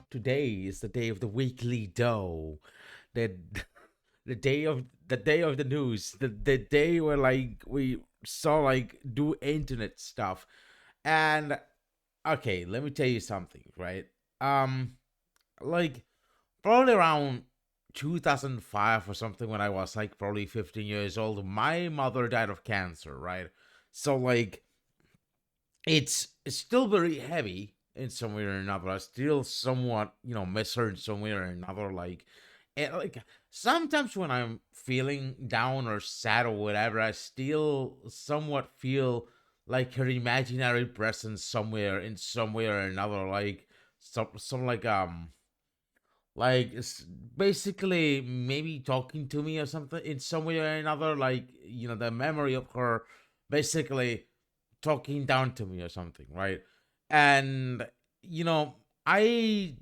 today is the day of the weekly dough. The the day of the news. The day where like we saw like do internet stuff. And okay, let me tell you something, right? Um like probably around 2005 or something, when I was like probably 15 years old, my mother died of cancer, right? So like it's still very heavy in some way or another. I still somewhat, miss her in some way or another. Like, and like sometimes when I'm feeling down or sad or whatever, I still somewhat feel like her imaginary presence somewhere in some way or another. Like some like it's basically maybe talking to me or something in some way or another. Like, the memory of her basically talking down to me or something, right? And you know, I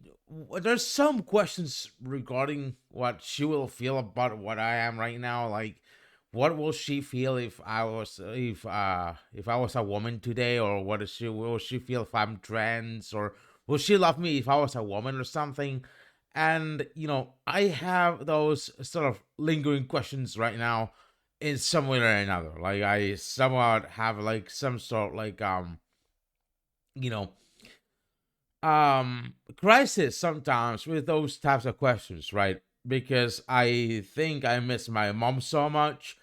there's some questions regarding what she will feel about what I am right now. Like, what will she feel if I was a woman today, or what is she will she feel if I'm trans, or will she love me if I was a woman or something? And I have those sort of lingering questions right now in some way or another. Like, I somewhat have like some sort like you know crisis sometimes with those types of questions, right? Because I think I miss my mom so much.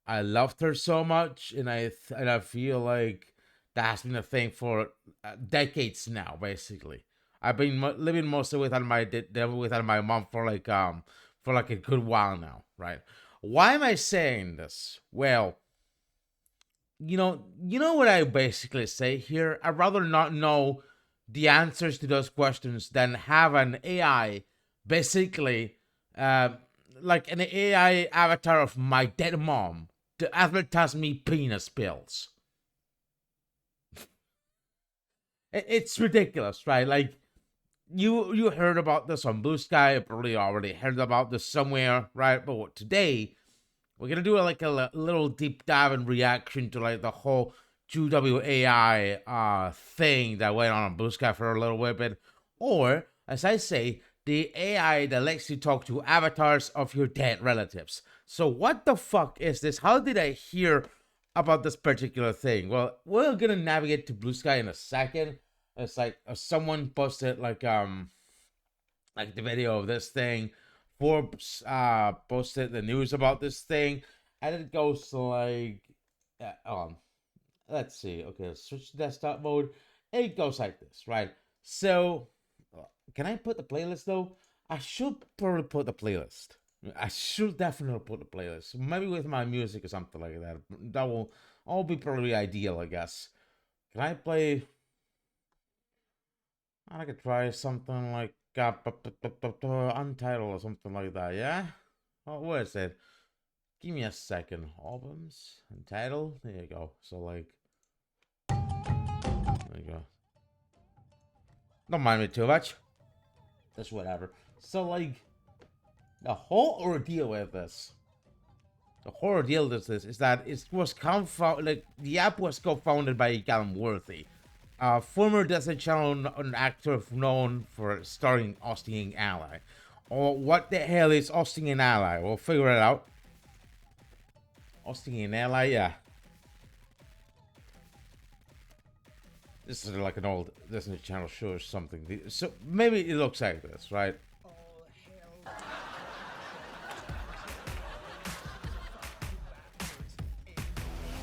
I loved her so much, and I feel like that's been a thing for decades now. Basically, I've been living mostly without my mom for like a good while now, right? Why am I saying this? Well, you know what I basically say here. I'd rather not know the answers to those questions than have an AI, basically, uh, like an AI avatar of my dead mom, to advertise me penis pills. It's ridiculous, right? Like, you heard about this on Blue Sky. You probably already heard about this somewhere, right? But today we're gonna do like a little deep dive and reaction to like the whole QWAI thing that went on Blue Sky for a little bit, or as I say, the AI that lets you talk to avatars of your dead relatives. So what the fuck is this? How did I hear about this particular thing? Well, we're gonna navigate to Blue Sky in a second. It's like someone posted like the video of this thing. Forbes posted the news about this thing, and it goes like, let's see. Okay, switch to desktop mode. It goes like this, right? So, can I put the playlist though? I should probably put the playlist. I should definitely put the playlist. Maybe with my music or something like that. That will all be probably ideal, I guess. Can I play? I could try something like Untitled or something like that, yeah? Oh, what is it? Give me a second. Albums? Untitled? There you go. So, like, there you go. Don't mind me too much. Just whatever. So, like, the whole ordeal with this, the whole ordeal with this is that it was like, the app was co-founded by Callum Worthy, a former Disney Channel actor known for starring Austin Ally. Or what the hell is Austin and Ally? We'll figure it out. Austin and Ally, yeah. This is like an old Disney Channel show or something. So maybe it looks like this, right?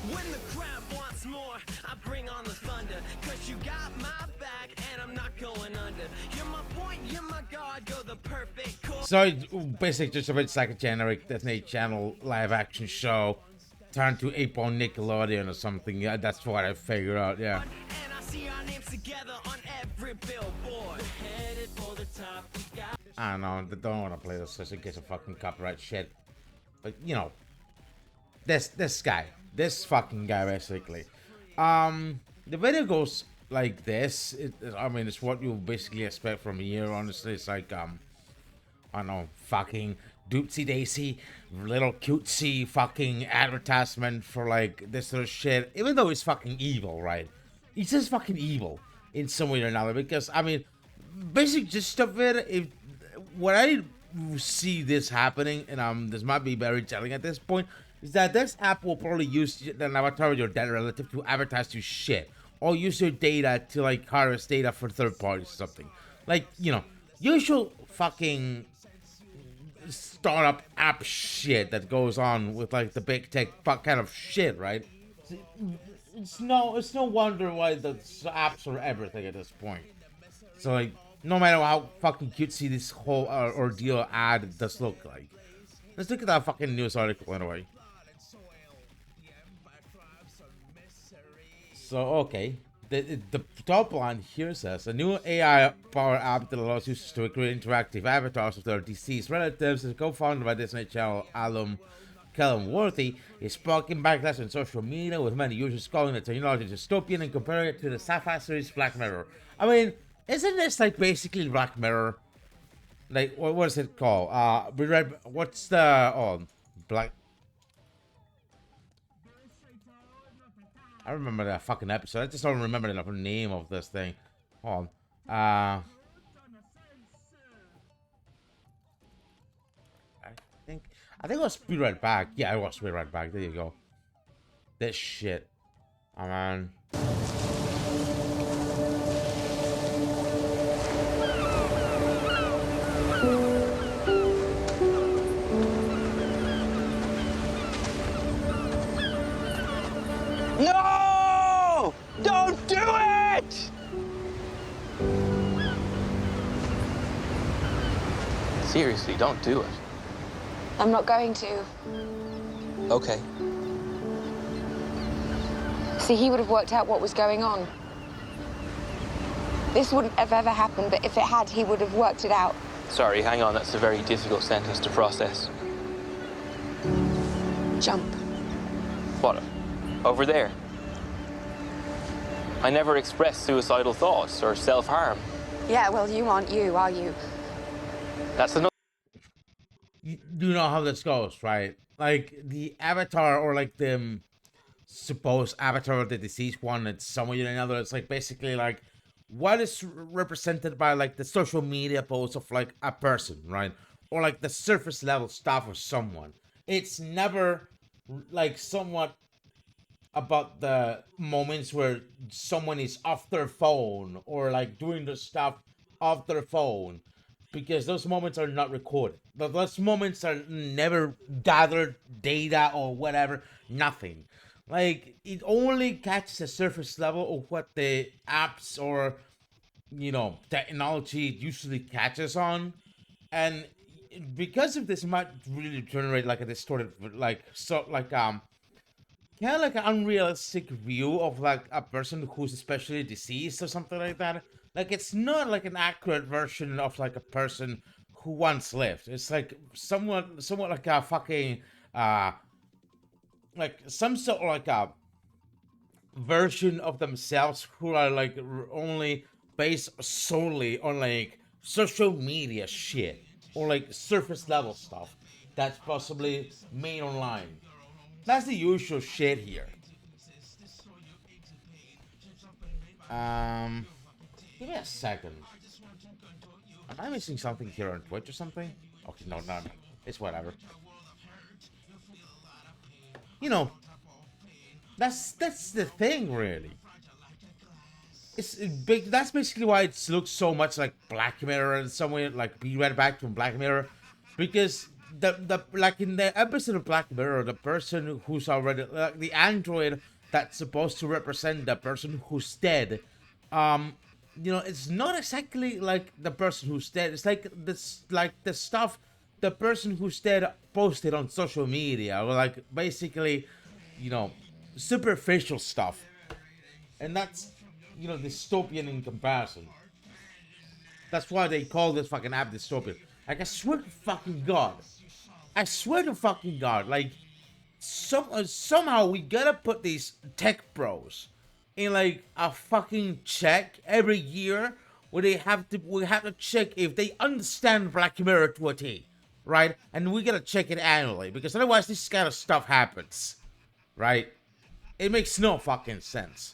When the crowd wants more, I bring on the thunder. Cause you got my back and I'm not going under. You're my point, you're my god, you're the perfect core. So basically just a bit like a generic Disney Channel live action show turned to ape on Nickelodeon or something. Yeah, that's what I figured out, yeah. And I see our names together on every billboard. Headed for the top. I don't know, don't want to play this just in case of fucking copyright shit. But this fucking guy basically. The video goes like this. I mean, it's what you basically expect from here. Honestly, it's like I don't know, fucking doopsie daisy, little cutesy fucking advertisement for like this sort of shit. Even though it's fucking evil, right? It's just fucking evil in some way or another. Because I mean, basic gist of it, if what I see this happening, and this might be very telling at this point, is that this app will probably use an avatar of your dead relative to advertise you shit, or use your data to like harvest data for third parties or something. Like, usual fucking startup app shit that goes on with like the big tech kind of shit, right? It's no wonder why the apps are everything at this point. So like, no matter how fucking cutesy this whole ordeal ad does look like. Let's look at that fucking news article anyway. So okay, the top line here says a new AI powered app that allows users to create interactive avatars of their deceased relatives is co-founded by Disney Channel alum Callum Worthy is sparking backlash on social media, with many users calling the technology dystopian and comparing it to the sci-fi series Black Mirror. I mean, isn't this like basically Black Mirror? Like, what is it called? We read, what's the, Black, I remember that fucking episode. I just don't remember the name of this thing. Hold on. I think it was Be Right Back. Yeah, it was Be Right Back. There you go. This shit. Oh man. No! Don't do it! Seriously, don't do it. I'm not going to. Okay. See, he would have worked out what was going on. This wouldn't have ever happened, but if it had, he would have worked it out. Sorry, hang on. That's a very difficult sentence to process. Jump. What? Over there? I never expressed suicidal thoughts or self-harm. Yeah, well, you aren't you, are you? That's another... You know how this goes, right? Like, the avatar, or like the supposed avatar of the deceased one, it's some way or another. It's like basically like what is represented by like the social media posts of like a person, right? Or like the surface level stuff of someone. It's never like somewhat about the moments where someone is off their phone or like doing the stuff off their phone, because those moments are not recorded. Those moments are never gathered data or whatever, nothing. Like, it only catches the surface level of what the apps or, technology usually catches on. And because of this, it might really generate like a distorted, kind of like an unrealistic view of like a person who's especially deceased or something like that. Like, it's not like an accurate version of like a person who once lived. It's like somewhat like a fucking like some sort of like a version of themselves who are like only based solely on like social media shit or like surface level stuff that's possibly made online. That's the usual shit here. Give me a second. Am I missing something here on Twitch or something? Okay, no, no. It's whatever. That's the thing, really. It's big. That's basically why it looks so much like Black Mirror in some way, like Be Right Back from Black Mirror, because the like in the episode of Black Mirror, the person who's already like the android that's supposed to represent the person who's dead, it's not exactly like the person who's dead. It's like this, like the stuff the person who's dead posted on social media, or like basically, superficial stuff, and that's dystopian in comparison. That's why they call this fucking app dystopian. Like, I swear to fucking God. I swear to fucking God. Like, somehow we gotta put these tech bros in like a fucking check every year where we have to check if they understand Black Mirror to a T, right? And we gotta check it annually, because otherwise this kind of stuff happens, right? It makes no fucking sense.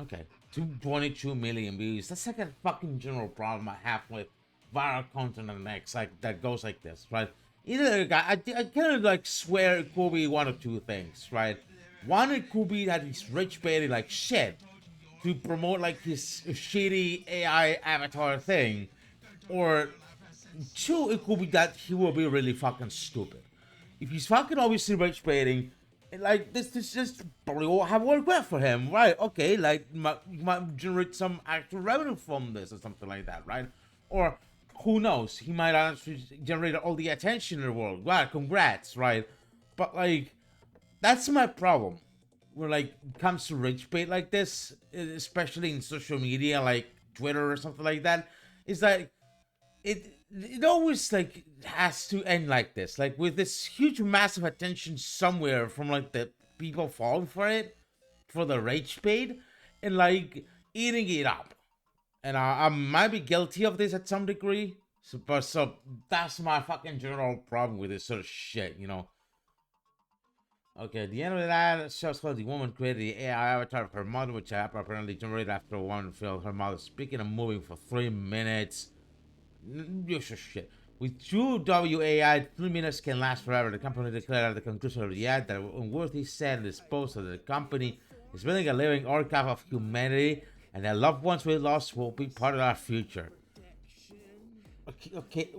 Okay, 222 million views. That's like a fucking general problem I have with viral content on X, like that goes like this, right? Either I kind of like swear it could be one of two things, right? One, it could be that he's rich baiting like shit to promote like his shitty AI avatar thing, or two, it could be that he will be really fucking stupid. If he's fucking obviously rage baiting, like this just probably will have worked well for him, right? Okay, like you might generate some actual revenue from this or something like that, right? Or who knows, he might actually generate all the attention in the world. Wow, congrats, right? But like, that's my problem. When like it comes to rage bait like this, especially in social media like Twitter or something like that, is like it always like has to end like this, like with this huge massive attention somewhere from like the people falling for it, for the rage bait, and like eating it up. And I might be guilty of this at some degree, so that's my fucking general problem with this sort of shit, you know. Okay, at the end of that, shows how the woman created the AI avatar of her mother, which apparently generated after a woman filmed her mother speaking and moving for 3 minutes. Useless shit. With true WAI, 3 minutes can last forever. The company declared at the conclusion of the ad that unworthy said disposed of the company is building a living archive of humanity, and that loved ones we lost will be part of our future. Okay.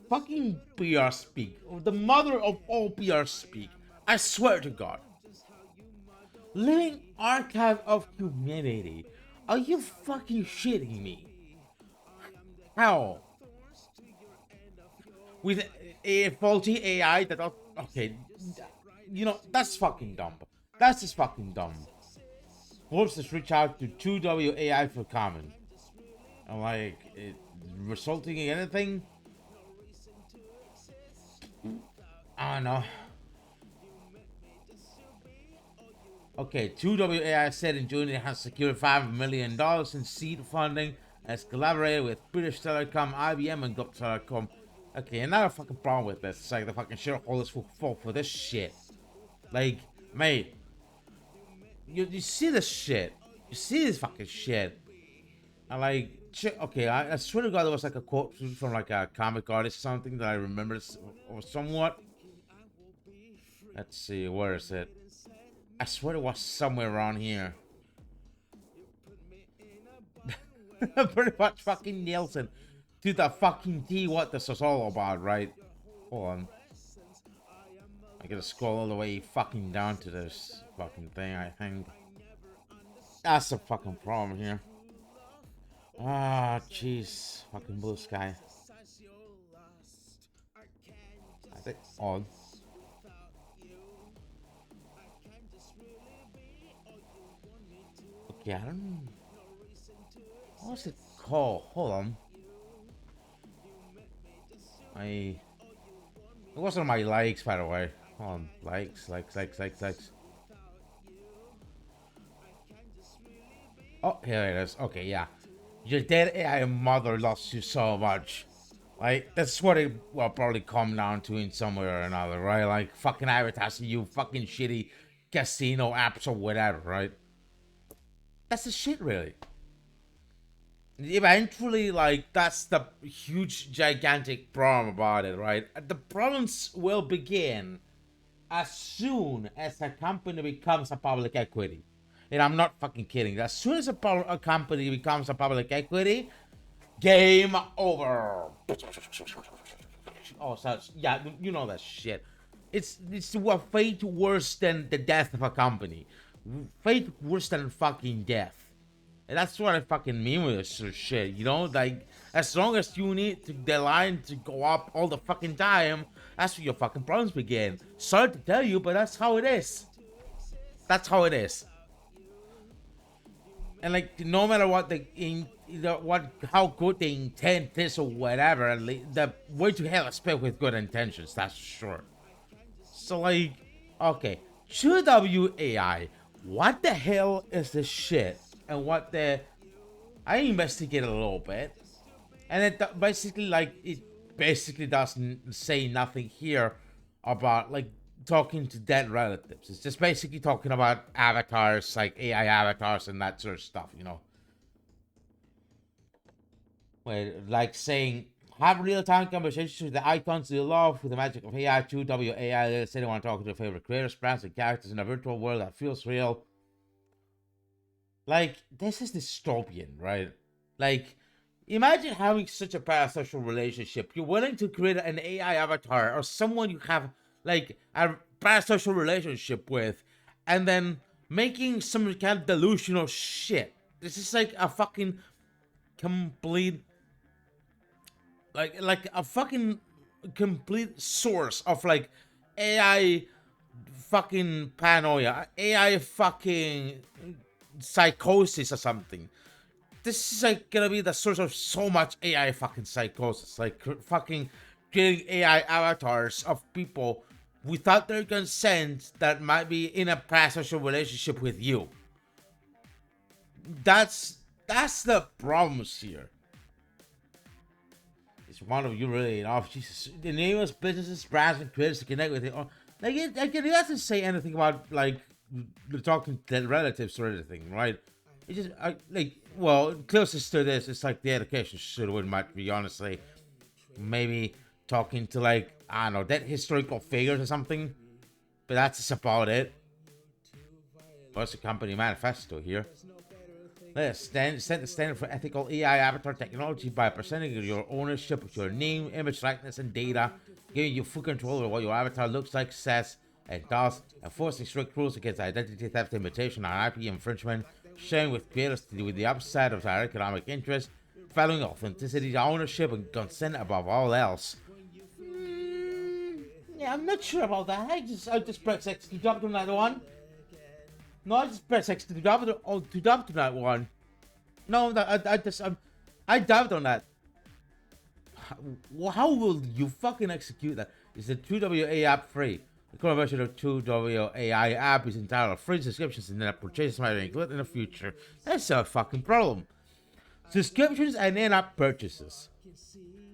Fucking PR speak. The mother of all PR speak. I swear to God. Living archive of humanity. Are you fucking shitting me? How? With a faulty AI that... Okay. You know, that's fucking dumb. That's just fucking dumb. Forbes has reached out to 2WAI for comment. I'm like, it resulting in anything? I don't know. Okay, 2WAI said in June it has secured $5 million in seed funding, has collaborated with British Telecom, IBM, and Gulf Telecom. Okay, another fucking problem with this. It's like the fucking shareholders will fall for this shit. Like, mate, you see this shit. You see this fucking shit. And like, okay, I swear to God, there was like a quote from like a comic artist or something that I remember or somewhat. Let's see, where is it? I swear it was somewhere around here. Pretty much fucking Nielsen to the fucking T what this is all about, right? Hold on. I gotta scroll all the way fucking down to this fucking thing, I think. That's the fucking problem here. Ah, jeez. Fucking blue sky. I think on. Okay, I don't know. What's it called? Hold on. It wasn't my likes, by the way. Hold on. Likes. Oh, here it is. Okay, yeah. Your dead AI mother loves you so much. Like, that's what it will probably come down to in some way or another, right? Like, fucking advertising you fucking shitty casino apps or whatever, right? That's the shit, really. Eventually, like, that's the huge, gigantic problem about it, right? The problems will begin as soon as a company becomes a public equity. And I'm not fucking kidding. As soon as a company becomes a public equity, game over. Oh, so yeah, you know that shit. It's what fate worse than the death of a company. Fate worse than fucking death. And that's what I fucking mean with this sort of shit, you know? Like, as long as you need the line to go up all the fucking time, that's where your fucking problems begin. Sorry to tell you, but that's how it is. That's how it is. And like, no matter what how good the intent is or whatever, the way to hell is spelled with good intentions, that's for sure. So like, okay, 2WAI, what the hell is this shit? And what the... I investigated a little bit, and it basically, like, it basically doesn't say nothing here about, like, talking to dead relatives. It's just basically talking about avatars, like AI avatars and that sort of stuff, you know. Where, like saying, have real-time conversations with the icons you love with the magic of AI, 2WAI. Let's say they want to talk to their favorite creators, brands, and characters in a virtual world that feels real. Like, this is dystopian, right? Like, imagine having such a parasocial relationship. You're willing to create an AI avatar or someone you have, like, a parasocial relationship with, and then making some kind of delusional shit. This is like a fucking complete, like a fucking complete source of, like, AI fucking paranoia, AI fucking psychosis or something. This is like gonna be the source of so much AI fucking psychosis, like fucking creating AI avatars of people without their consent that might be in a parasocial relationship with you. That's the problems here. Is one of you really enough? Jesus, the nameless businesses, brands, and creators to connect with it. Like it doesn't say anything about like talking to relatives or anything, right? It just like, well, closest to this, it's like the education should win, might be honestly. Maybe talking to, like, I don't know, dead historical figures or something. But that's just about it. What's the company manifesto here? Let's set the standard for ethical AI avatar technology by presenting your ownership of your name, image, likeness, and data, giving you full control over what your avatar looks like, says, and does, enforcing strict rules against identity theft, imitation, and IP infringement, sharing with creators with the upside of their economic interest, valuing authenticity, ownership, and consent above all else. Yeah, I'm not sure about that. I just press X to jump on that one. No, I just press X to jump to that one. No, I doubt on that. How will you fucking execute that? Is the 2WA app free? The current version of 2WAI app is entitled free subscriptions and in-app purchases might be included in the future. That's a fucking problem. Subscriptions and in-app purchases.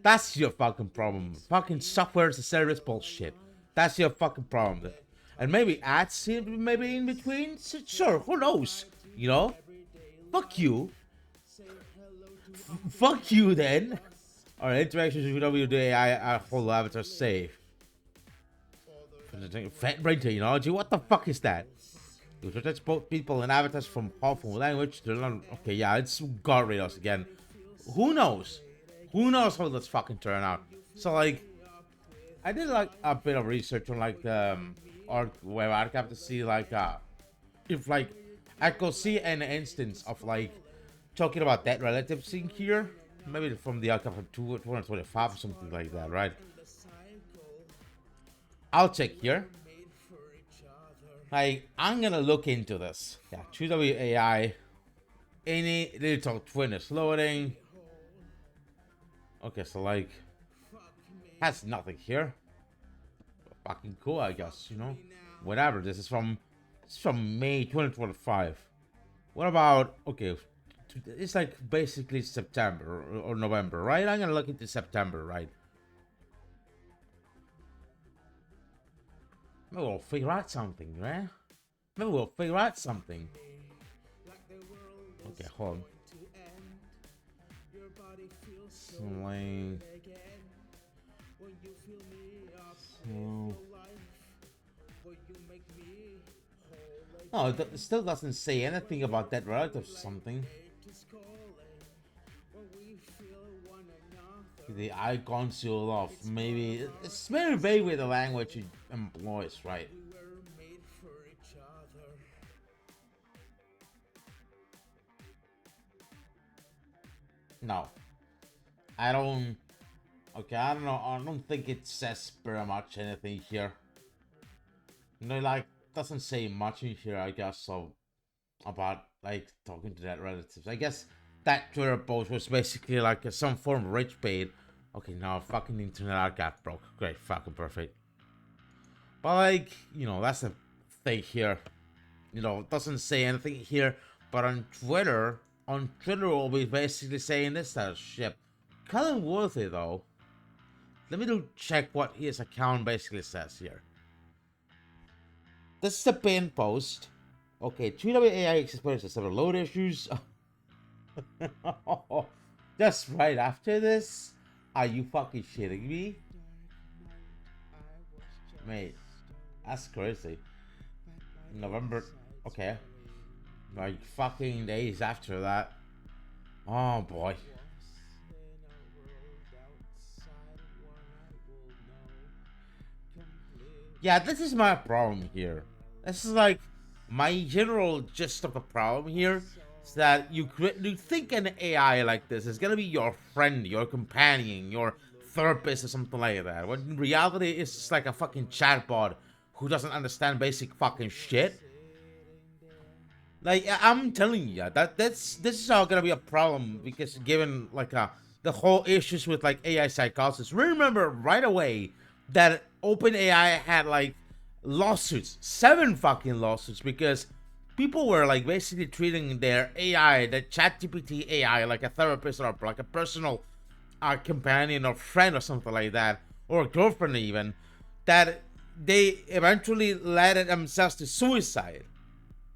That's your fucking problem. Fucking software as a service bullshit. That's your fucking problem. And maybe ads maybe in between? Sure, who knows? You know? Fuck you. Fuck you then. Alright, interactions with WDAI are whole avatars safe. Fat brain technology? What the fuck is that? You protect both people and avatars from harmful language. Okay, yeah, it's guardrails again. Who knows? Who knows how this fucking turn out? So, like, I did like a bit of research on like the web archive to see like if like I could see an instance of like talking about dead relatives in here, maybe from the archive of 225 or something like that, right? I'll check here. Like, I'm gonna look into this. Yeah, 2WAI. Any digital twin is loading. Okay, so like, has nothing here. Fucking cool, I guess, you know. Whatever. This is from May 2025. What about, okay, it's like basically September or November, right? I'm gonna look into September, right? Maybe we'll figure out something, right? Maybe we'll figure out something. Okay, hold on. Sling. No, it still doesn't say anything about that relative or something. The icons you love, maybe it's very vague with the language it employs, right? No, I don't. Okay, I don't know. I don't think it says very much anything here. You know, like, doesn't say much in here, I guess. So about like talking to that relatives, I guess that Twitter post was basically like some form of rich bait. Okay, now fucking internet archive broke. Great, fucking perfect. But like, you know, that's the thing here. You know, it doesn't say anything here. But on Twitter we'll be basically saying this type of shit. Kind of worth it though. Let me check what his account basically says here. this is a pin post. Okay, 3WAI experiences several load issues. Just right after this? Are you fucking shitting me? Mate, that's crazy. November, okay. Like fucking days after that. Oh boy. Yeah, this is my problem here. This is like my general gist of the problem here is that you think an AI like this is gonna be your friend, your companion, your therapist, or something like that. When in reality, it's just like a fucking chatbot who doesn't understand basic fucking shit. Like I'm telling you, this is all gonna be a problem because given like the whole issues with like AI psychosis. Remember right away that OpenAI had like lawsuits, 7 fucking lawsuits because people were like basically treating their AI, the ChatGPT AI, like a therapist or like a personal companion or friend or something like that, or a girlfriend even. That they eventually led themselves to suicide.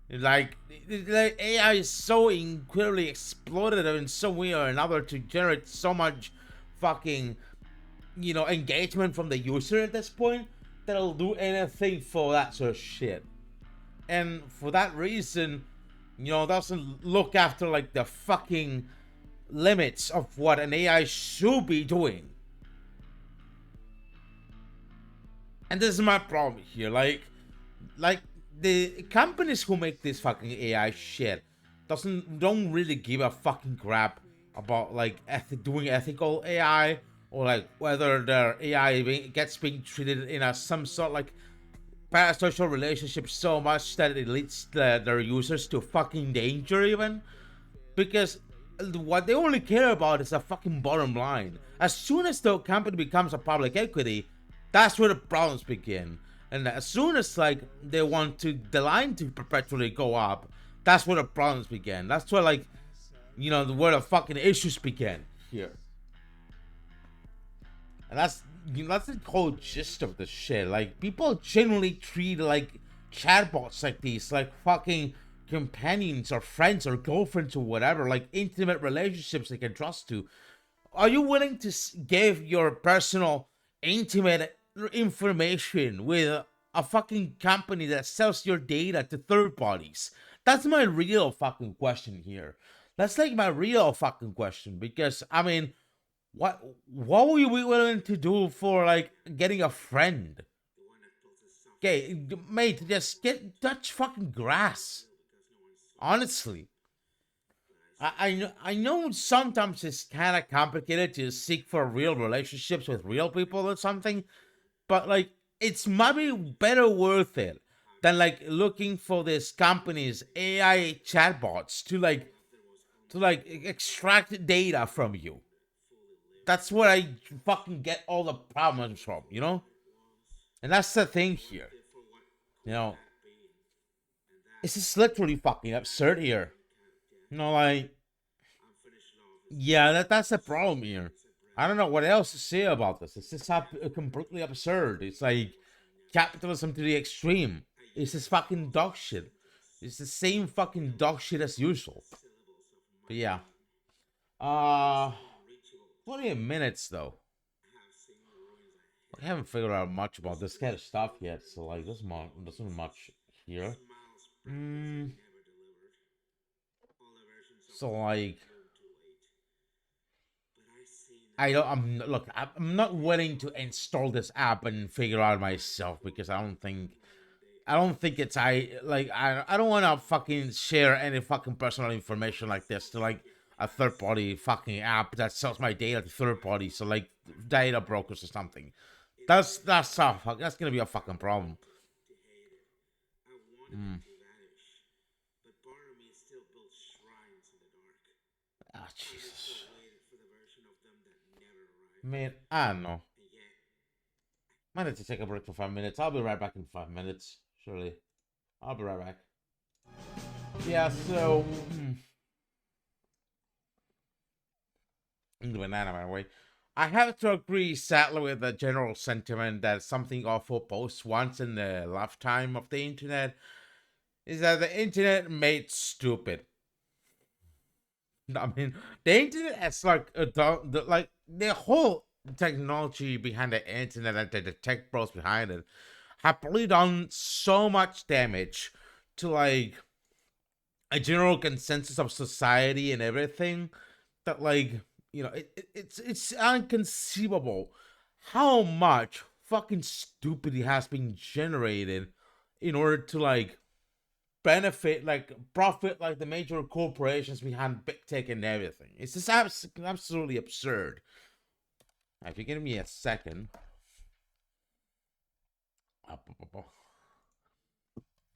Like, the AI is so incredibly exploitative in some way or another to generate so much fucking, engagement from the user at this point that it'll do anything for that sort of shit. And for that reason, doesn't look after like the fucking limits of what an AI should be doing. And this is my problem here. Like the companies who make this fucking AI shit don't really give a fucking crap about like doing ethical AI or like whether their AI gets being treated in a some sort like parasocial relationship so much that it leads their users to fucking danger even, because what they only care about is the fucking bottom line. As soon as the company becomes a public equity, that's where the problems begin. And as soon as like they want the line to perpetually go up, that's where the problems begin. That's where like where the fucking issues begin here. And that's the whole gist of the shit. Like people genuinely treat like chatbots like these like fucking companions or friends or girlfriends or whatever, like intimate relationships they can trust to. Are you willing to give your personal intimate information with a fucking company that sells your data to third parties? That's my real fucking question here. That's like my real fucking question, because I mean, what were you willing to do for like getting a friend? Okay, mate, just touch fucking grass. Honestly, I know sometimes it's kind of complicated to seek for real relationships with real people or something, but like it's maybe better worth it than like looking for this company's AI chatbots to extract data from you. That's where I fucking get all the problems from. And that's the thing here. You know, it's just literally fucking absurd here. Like, yeah, that's the problem here. I don't know what else to say about this. It's just completely absurd. It's like capitalism to the extreme. It's just fucking dog shit. It's the same fucking dog shit as usual. But yeah. 20 minutes though. I haven't figured out much about this kind of stuff yet, so like there's much here. So like I'm not willing to install this app and figure out myself, because I don't think it's I don't want to fucking share any fucking personal information like this to like a third party fucking app that sells my data to third parties, so like data brokers or something. That's gonna be a fucking problem. Ah, Jesus. Man, I don't know. Might have to take a break for 5 minutes. I'll be right back in 5 minutes. Surely. I'll be right back. Yeah, so in the banana, by the way. I have to agree sadly with the general sentiment that something awful posts once in the lifetime of the internet is that the internet made stupid. I mean, the internet is like like the whole technology behind the internet and the tech bros behind it have probably done so much damage to like a general consensus of society and everything that it's inconceivable how much fucking stupidity has been generated in order to benefit profit like the major corporations behind big tech and everything. It's just absolutely absurd. If you give me a second.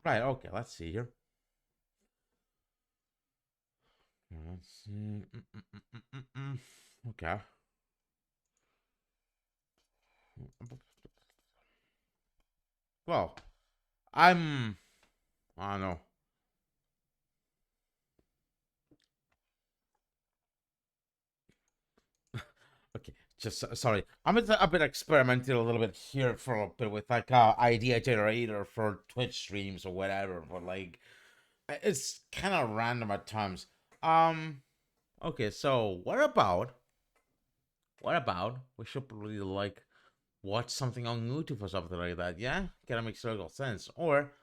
Right, okay, let's see here. Let's see. Okay. Well, I don't know. Okay, just sorry. A bit experimenting a little bit here for a bit with idea generator for Twitch streams or whatever, but it's kind of random at times. Okay, so what about we should probably watch something on YouTube or something like that? Yeah, kind of makes total sense. Or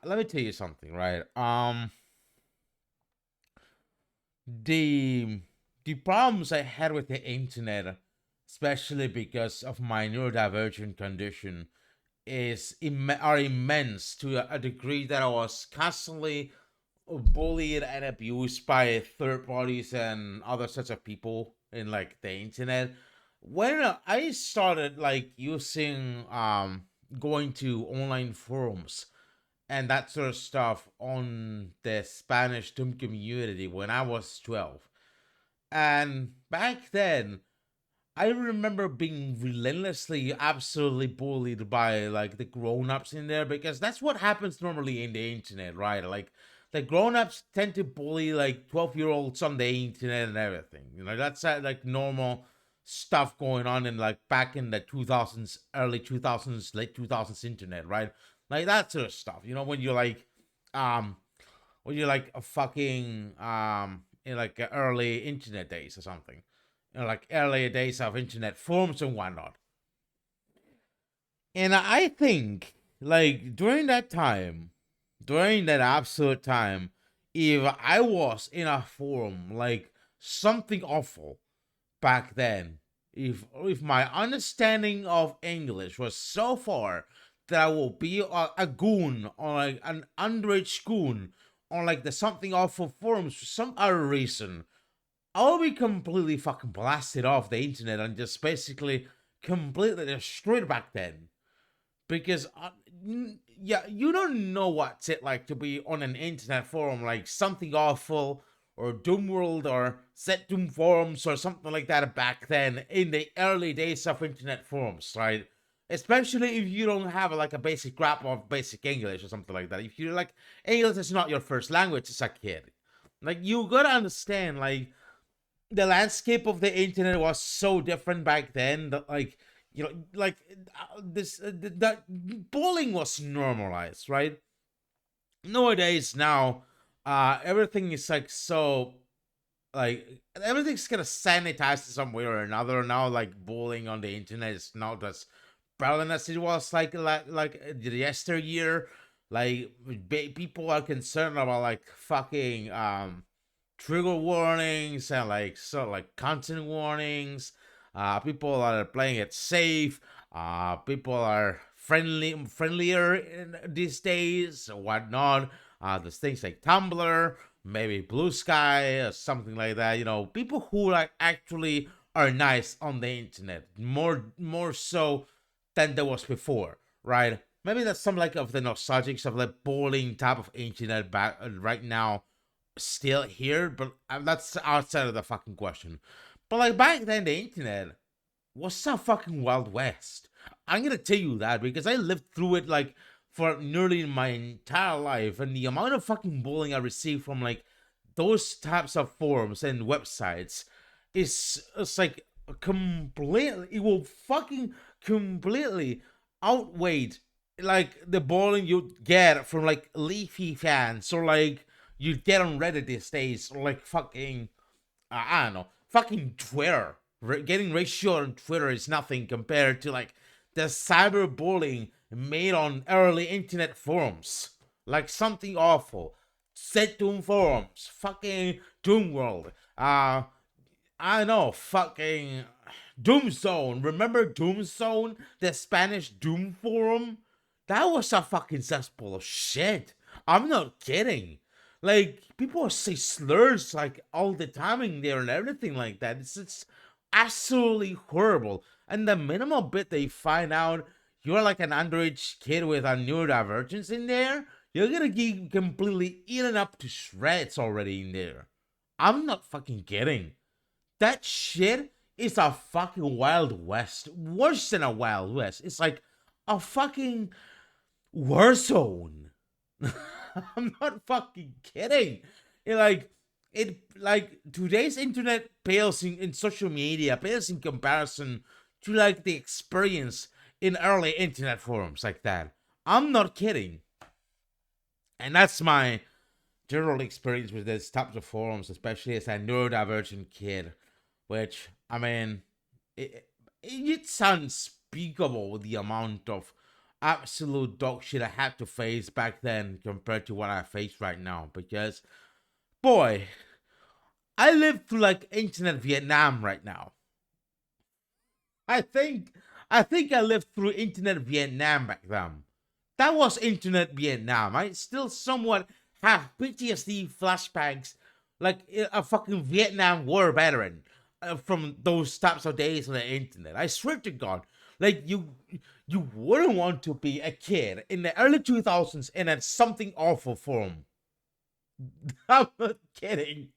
let me tell you something, right? The the problems I had with the internet, especially because of my neurodivergent condition, are immense to a degree that I was constantly bullied and abused by third parties and other sorts of people in the internet. When I started using going to online forums and that sort of stuff on the Spanish Doom community when I was 12. And back then, I remember being relentlessly, absolutely bullied by the grown-ups in there because that's what happens normally in the internet, right? Like the grown-ups tend to bully 12-year-olds on the internet and everything. That's normal stuff going on in back in the 2000s, early 2000s, late 2000s internet, right? Like that sort of stuff. When you're um a fucking in early internet days or something, earlier days of internet forums and whatnot. And I think during that time, during that absolute time, if I was in a forum something awful back then, if my understanding of English was so far that I will be a goon or an underage goon on the something awful forums for some other reason, I'll be completely fucking blasted off the internet and just basically completely destroyed back then. Because, yeah, you don't know what's it like to be on an internet forum like something awful or Doom World or Set Doom forums or something like that back then in the early days of internet forums, right? Especially if you don't have a basic grasp of basic English or something like that. If you're English is not your first language as a kid, you gotta understand the landscape of the internet was so different back then that this that bullying was normalized, right? Nowadays now, everything is so everything's kind of sanitized some way or another now. Bullying on the internet is not as prevalent as it was the yesteryear. People are concerned about fucking trigger warnings and content warnings. People are playing it safe. People are friendlier these days or whatnot. There's things like Tumblr, maybe Blue Sky or something like that. People who actually are nice on the internet more so than there was before, right? Maybe that's some of the nostalgics of the bullying type of internet back right now still here, but that's outside of the fucking question. But back then, the internet was so fucking Wild West. I'm gonna tell you that because I lived through it for nearly my entire life, and the amount of fucking bullying I received from those types of forums and websites is it's it will fucking completely outweigh like the bullying you get from like Leafy fans or like you get on Reddit these days or like fucking I don't know, fucking Twitter. Getting ratio on Twitter is nothing compared to like the cyberbullying made on early internet forums. Like something awful. Set Doom forums, fucking Doom World. I know, fucking Doom Zone. Remember Doom Zone, the Spanish Doom forum? That was a fucking cesspool of shit. I'm not kidding. Like, people say slurs like all the time in there and everything like that. It's absolutely horrible. And the minimal bit they find out you're like an underage kid with a neurodivergence in there, you're gonna get completely eaten up to shreds already in there. I'm not fucking kidding. That shit is a fucking Wild West. Worse than a Wild West. It's like a fucking war zone. I'm not fucking kidding. Like today's internet pales in social media, pales in comparison to like the experience in early internet forums like that. I'm not kidding. And that's my general experience with these types of forums, especially as a neurodivergent kid. Which, I mean, it's unspeakable the amount of absolute dog shit I had to face back then compared to what I face right now. Because, boy, I live through like internet Vietnam right now. I think I lived through internet Vietnam back then. That was internet Vietnam. I still somewhat have PTSD flashbacks like a fucking Vietnam War veteran from those types of days on the internet. I swear to God, like you wouldn't want to be a kid in the early 2000s in a something awful form. I'm not kidding.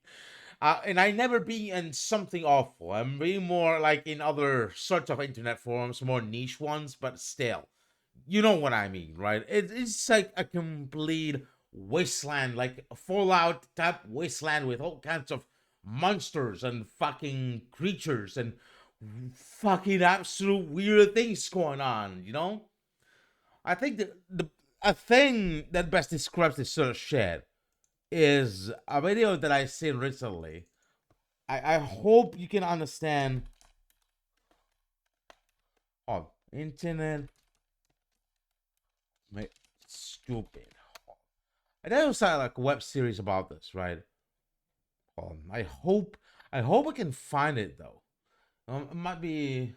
And I never be in something awful. I'm being more like in other sorts of internet forums, more niche ones, but still, you know what I mean, right? It's like a complete wasteland, like a Fallout type wasteland with all kinds of monsters and fucking creatures and fucking absolute weird things going on, you know? I think the a thing that best describes this sort of shit is a video that I seen recently. I hope you can understand. Oh, internet. Mate, stupid. And there was like a web series about this, right? I hope I can find it though. It might be.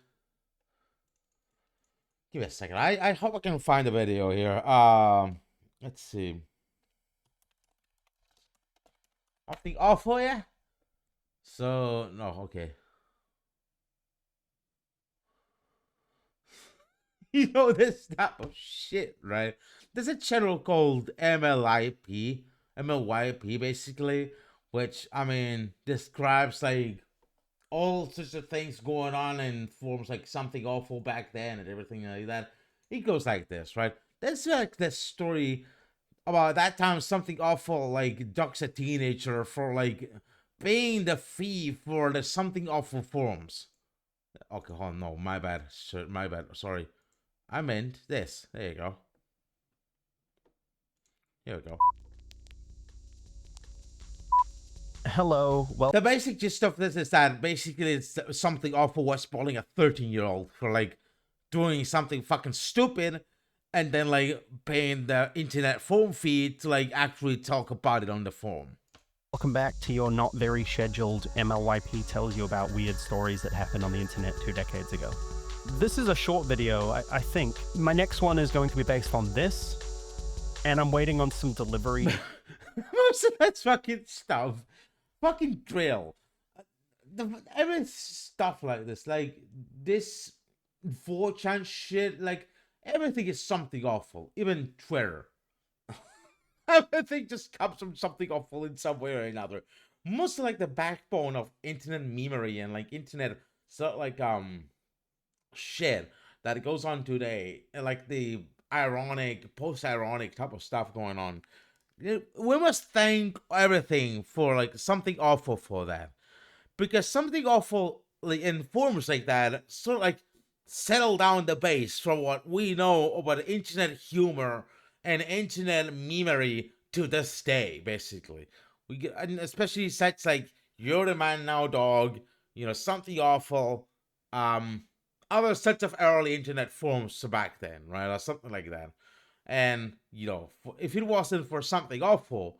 Give me a second. I hope I can find the video here. Let's see. Nothing awful, yeah. So no, okay. You know this type of shit, right? There's a channel called MLYP basically, which I mean describes like all sorts of things going on in forms like something awful back then and everything like that. It goes like this, right? There's like this story about that time something awful like ducks a teenager for like paying the fee for the something awful forums. Okay, hold on, no, my bad. My bad. Sorry. I meant this. There you go. Here we go. Hello. Well, The basic gist of this is that basically it's something awful was spoiling a 13-year-old for like doing something fucking stupid and then like paying the internet forum fee to like actually talk about it on the forum. welcome back to your not very scheduled MLYP tells you about weird stories that happened on the internet 2 decades ago. This is a short video, I think. My next one is going to be based on this, and I'm waiting on some delivery. Most of that fucking stuff. Fucking drill. Every stuff like this, this 4chan shit, like everything is something awful. Even Twitter. Everything just comes from something awful in some way or another. Most like the backbone of internet memery and like internet shit that goes on today, like the ironic, post-ironic type of stuff going on. We must thank everything for like something awful for that, because something awful like in forms like that, sort of like settle down the base from what we know about internet humor and internet memery to this day, basically. We get, and especially sites like You're the Man Now Dog, Something Awful, um, other sets of early internet forums back then, right? Or something like that. And, if it wasn't for Something Awful,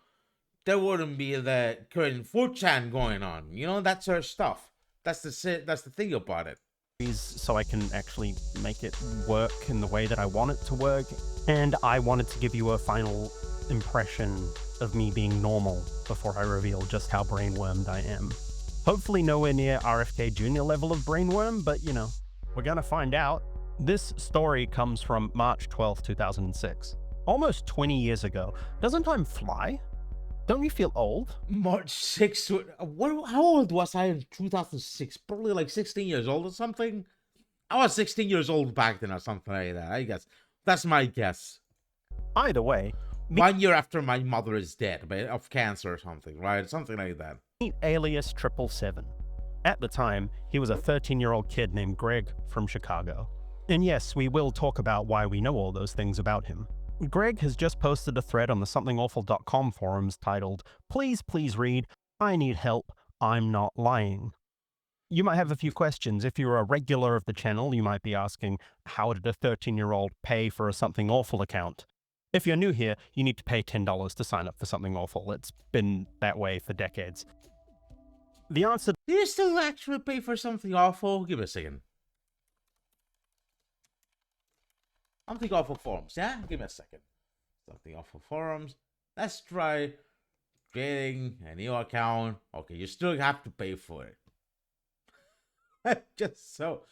there wouldn't be the current 4chan going on. That sort of stuff. That's the thing about it. So I can actually make it work in the way that I want it to work. And I wanted to give you a final impression of me being normal before I reveal just how brainwormed I am. Hopefully nowhere near RFK Jr. level of brainworm, but we're gonna find out. This story comes from March 12th, 2006. Almost 20 years ago. Doesn't time fly? Don't you feel old? March 6th. How old was I in 2006? Probably like 16 years old or something. I was 16 years old back then or something like that, I guess. That's my guess. Either way, 1 year after my mother is dead of cancer or something, right? Something like that. meet alias 777. At the time, he was a 13-year-old kid named Greg from Chicago. And yes, we will talk about why we know all those things about him. Greg has just posted a thread on the somethingawful.com forums titled, "Please, please read, I need help, I'm not lying." You might have a few questions. If you're a regular of the channel, you might be asking, how did a 13-year-old pay for a Something Awful account? If you're new here, you need to pay $10 to sign up for Something Awful. It's been that way for decades. The answer... Do you still actually pay for Something Awful? Give me a second. Something Awful forums, yeah? Give me a second. Something Awful forums. Let's try creating a new account. Okay, you still have to pay for it. Just so.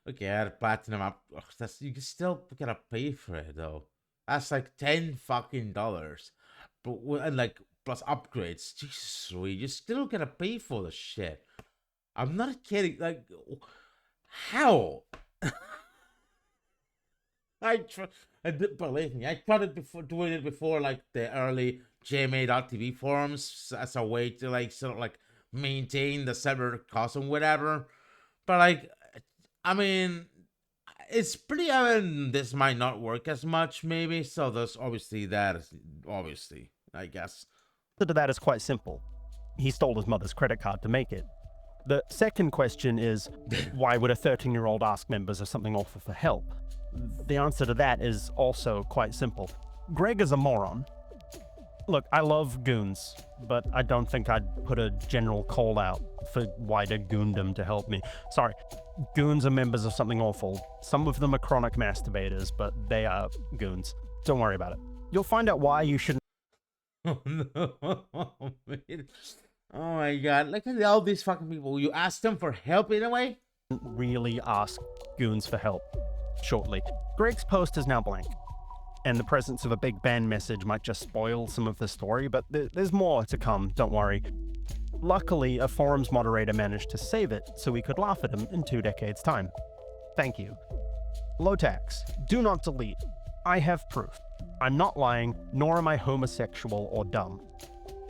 Okay, I had platinum up. Oh, you can still gotta pay for it though. That's like $10 fucking dollars. But and like plus upgrades. Jesus sweet, you still gotta pay for the shit. I'm not kidding. Like, how? Believe me, I tried it before, doing it before, like the early JMA.tv forums as a way to like sort of like maintain the server cost and whatever. But like, I mean, it's pretty. I mean, this might not work as much, maybe. So there's obviously, I guess. The answer to that is quite simple. He stole his mother's credit card to make it. The second question is, why would a 13-year-old ask members of Something Awful for help? The answer to that is also quite simple. Greg is a moron. Look, I love goons, but I don't think I'd put a general call out for wider goondom to help me. Sorry, goons are members of Something Awful. Some of them are chronic masturbators, but they are goons. Don't worry about it. You'll find out why you shouldn't... Oh no, man. Oh my god, look at all these fucking people. You ask them for help in a way? really ask goons for help shortly. Greg's post is now blank, and the presence of a big ban message might just spoil some of the story, but there's more to come, don't worry. Luckily, a forums moderator managed to save it so we could laugh at him in 2 decades' time. Thank you. Low tax. Do not delete. I have proof. I'm not lying, nor am I homosexual or dumb.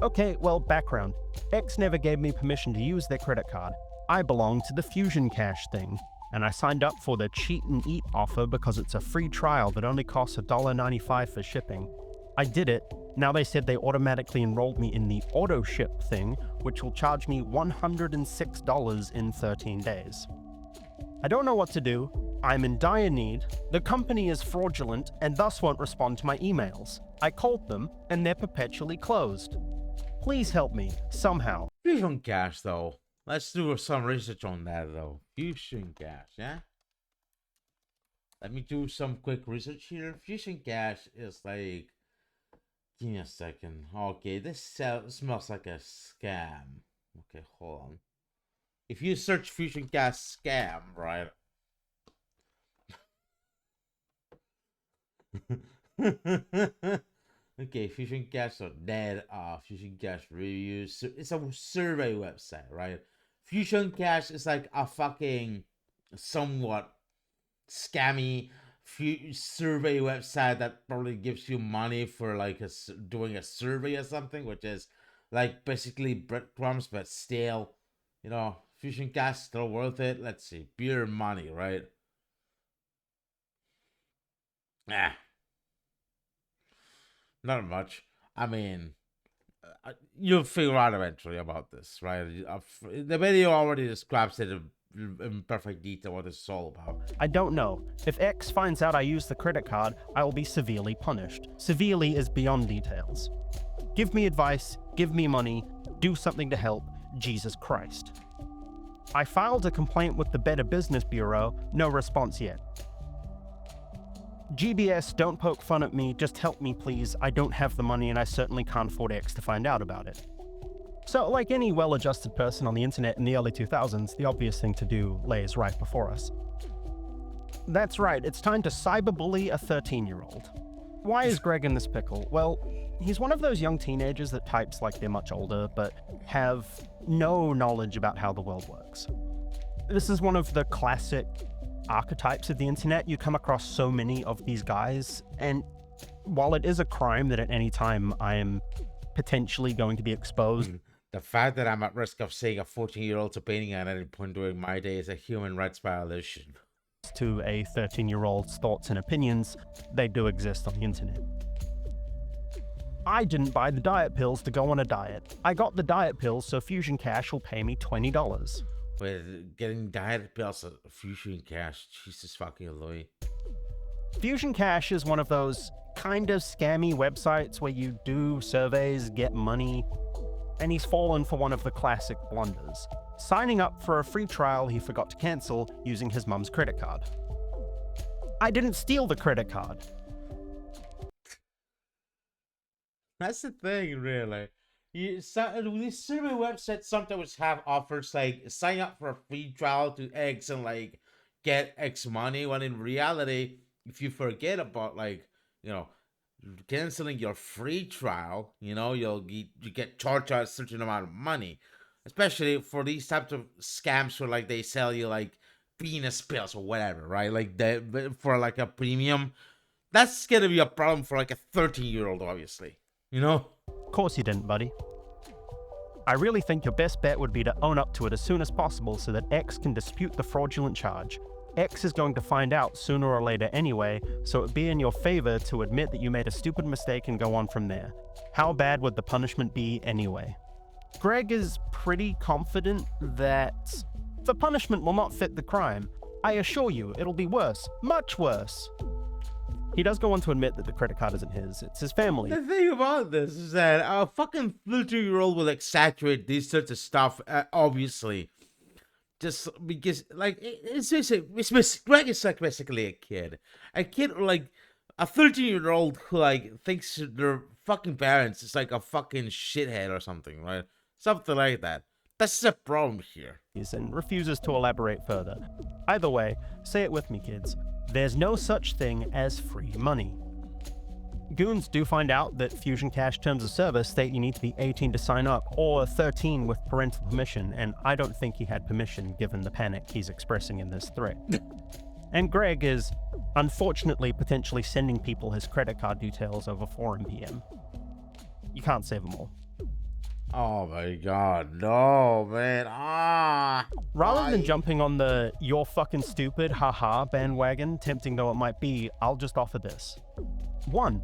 Okay, well, background. X never gave me permission to use their credit card. I belong to the Fusion Cash thing, and I signed up for the Cheat and Eat offer because it's a free trial that only costs $1.95 for shipping. I did it. Now they said they automatically enrolled me in the auto ship thing, which will charge me $106 in 13 days. I don't know what to do. I'm in dire need. The company is fraudulent and thus won't respond to my emails. I called them and they're perpetually closed. Please help me, somehow. Fusion Cash, though. Let's do some research on that, though. Fusion Cash, yeah? Let me do some quick research here. Fusion Cash is like... Give me a second. Okay, this smells like a scam. Okay, hold on. If you search Fusion Cash scam, right? Okay, Fusion Cash are dead. Fusion Cash reviews. It's a survey website, right? Fusion Cash is like a fucking somewhat scammy survey website that probably gives you money for like doing a survey or something, which is like basically breadcrumbs but stale. You know, Fusion gas still worth it? Let's see. Beer and money, right? Ah, not much. I mean, you'll figure out eventually about this, right? The video already describes it in perfect detail what this is all about. I don't know. If X finds out I used the credit card, I will be severely punished. Severely is beyond details. Give me advice, give me money, do something to help, Jesus Christ. I filed a complaint with the Better Business Bureau, no response yet. GBS, don't poke fun at me, just help me please. I don't have the money and I certainly can't afford X to find out about it. So, like any well-adjusted person on the internet in the early 2000s, the obvious thing to do lays right before us. That's right, it's time to cyberbully a 13-year-old. Why is Greg in this pickle? Well, he's one of those young teenagers that types like they're much older, but have no knowledge about how the world works. This is one of the classic archetypes of the internet. You come across so many of these guys, and while it is a crime that at any time I am potentially going to be exposed, the fact that I'm at risk of seeing a 14-year-old to painting at any point during my day is a human rights violation. To a 13-year-old's thoughts and opinions, they do exist on the internet. I didn't buy the diet pills to go on a diet. I got the diet pills so Fusion Cash will pay me $20. With getting diet pills at Fusion Cash, Jesus fucking Louis. Fusion Cash is one of those kind of scammy websites where you do surveys, get money, and he's fallen for one of the classic blunders. Signing up for a free trial he forgot to cancel using his mum's credit card. I didn't steal the credit card. That's the thing, really. These survey websites sometimes have offers like sign up for a free trial to X and like get X money, when in reality, if you forget about canceling your free trial, you get charged a certain amount of money. Especially for these types of scams where like they sell you like penis pills or whatever, right? Like for like a premium. That's gonna be a problem for like a 13-year-old, obviously. Of course you didn't, buddy. I really think your best bet would be to own up to it as soon as possible so that X can dispute the fraudulent charge. X is going to find out sooner or later anyway, so it'd be in your favor to admit that you made a stupid mistake and go on from there. How bad would the punishment be anyway? Greg is pretty confident that the punishment will not fit the crime. I assure you, it'll be worse, much worse. He does go on to admit that the credit card isn't his, it's his family. The thing about this is that a fucking 13-year-old will exaggerate these sorts of stuff, obviously. Just because, like, Greg is like basically a kid. A kid, like, a 13-year-old who, like, thinks their fucking parents is like a fucking shithead or something, right? Something like that. That's the problem here. And refuses to elaborate further. Either way, say it with me, kids. There's no such thing as free money. Goons do find out that Fusion Cash terms of service state you need to be 18 to sign up, or 13 with parental permission, and I don't think he had permission given the panic he's expressing in this thread. And Greg is, unfortunately, potentially sending people his credit card details over 4 PM. You can't save them all. Oh my god, no, man. Rather than jumping on the "you're fucking stupid, haha" bandwagon, tempting though it might be, I'll just offer this. 1.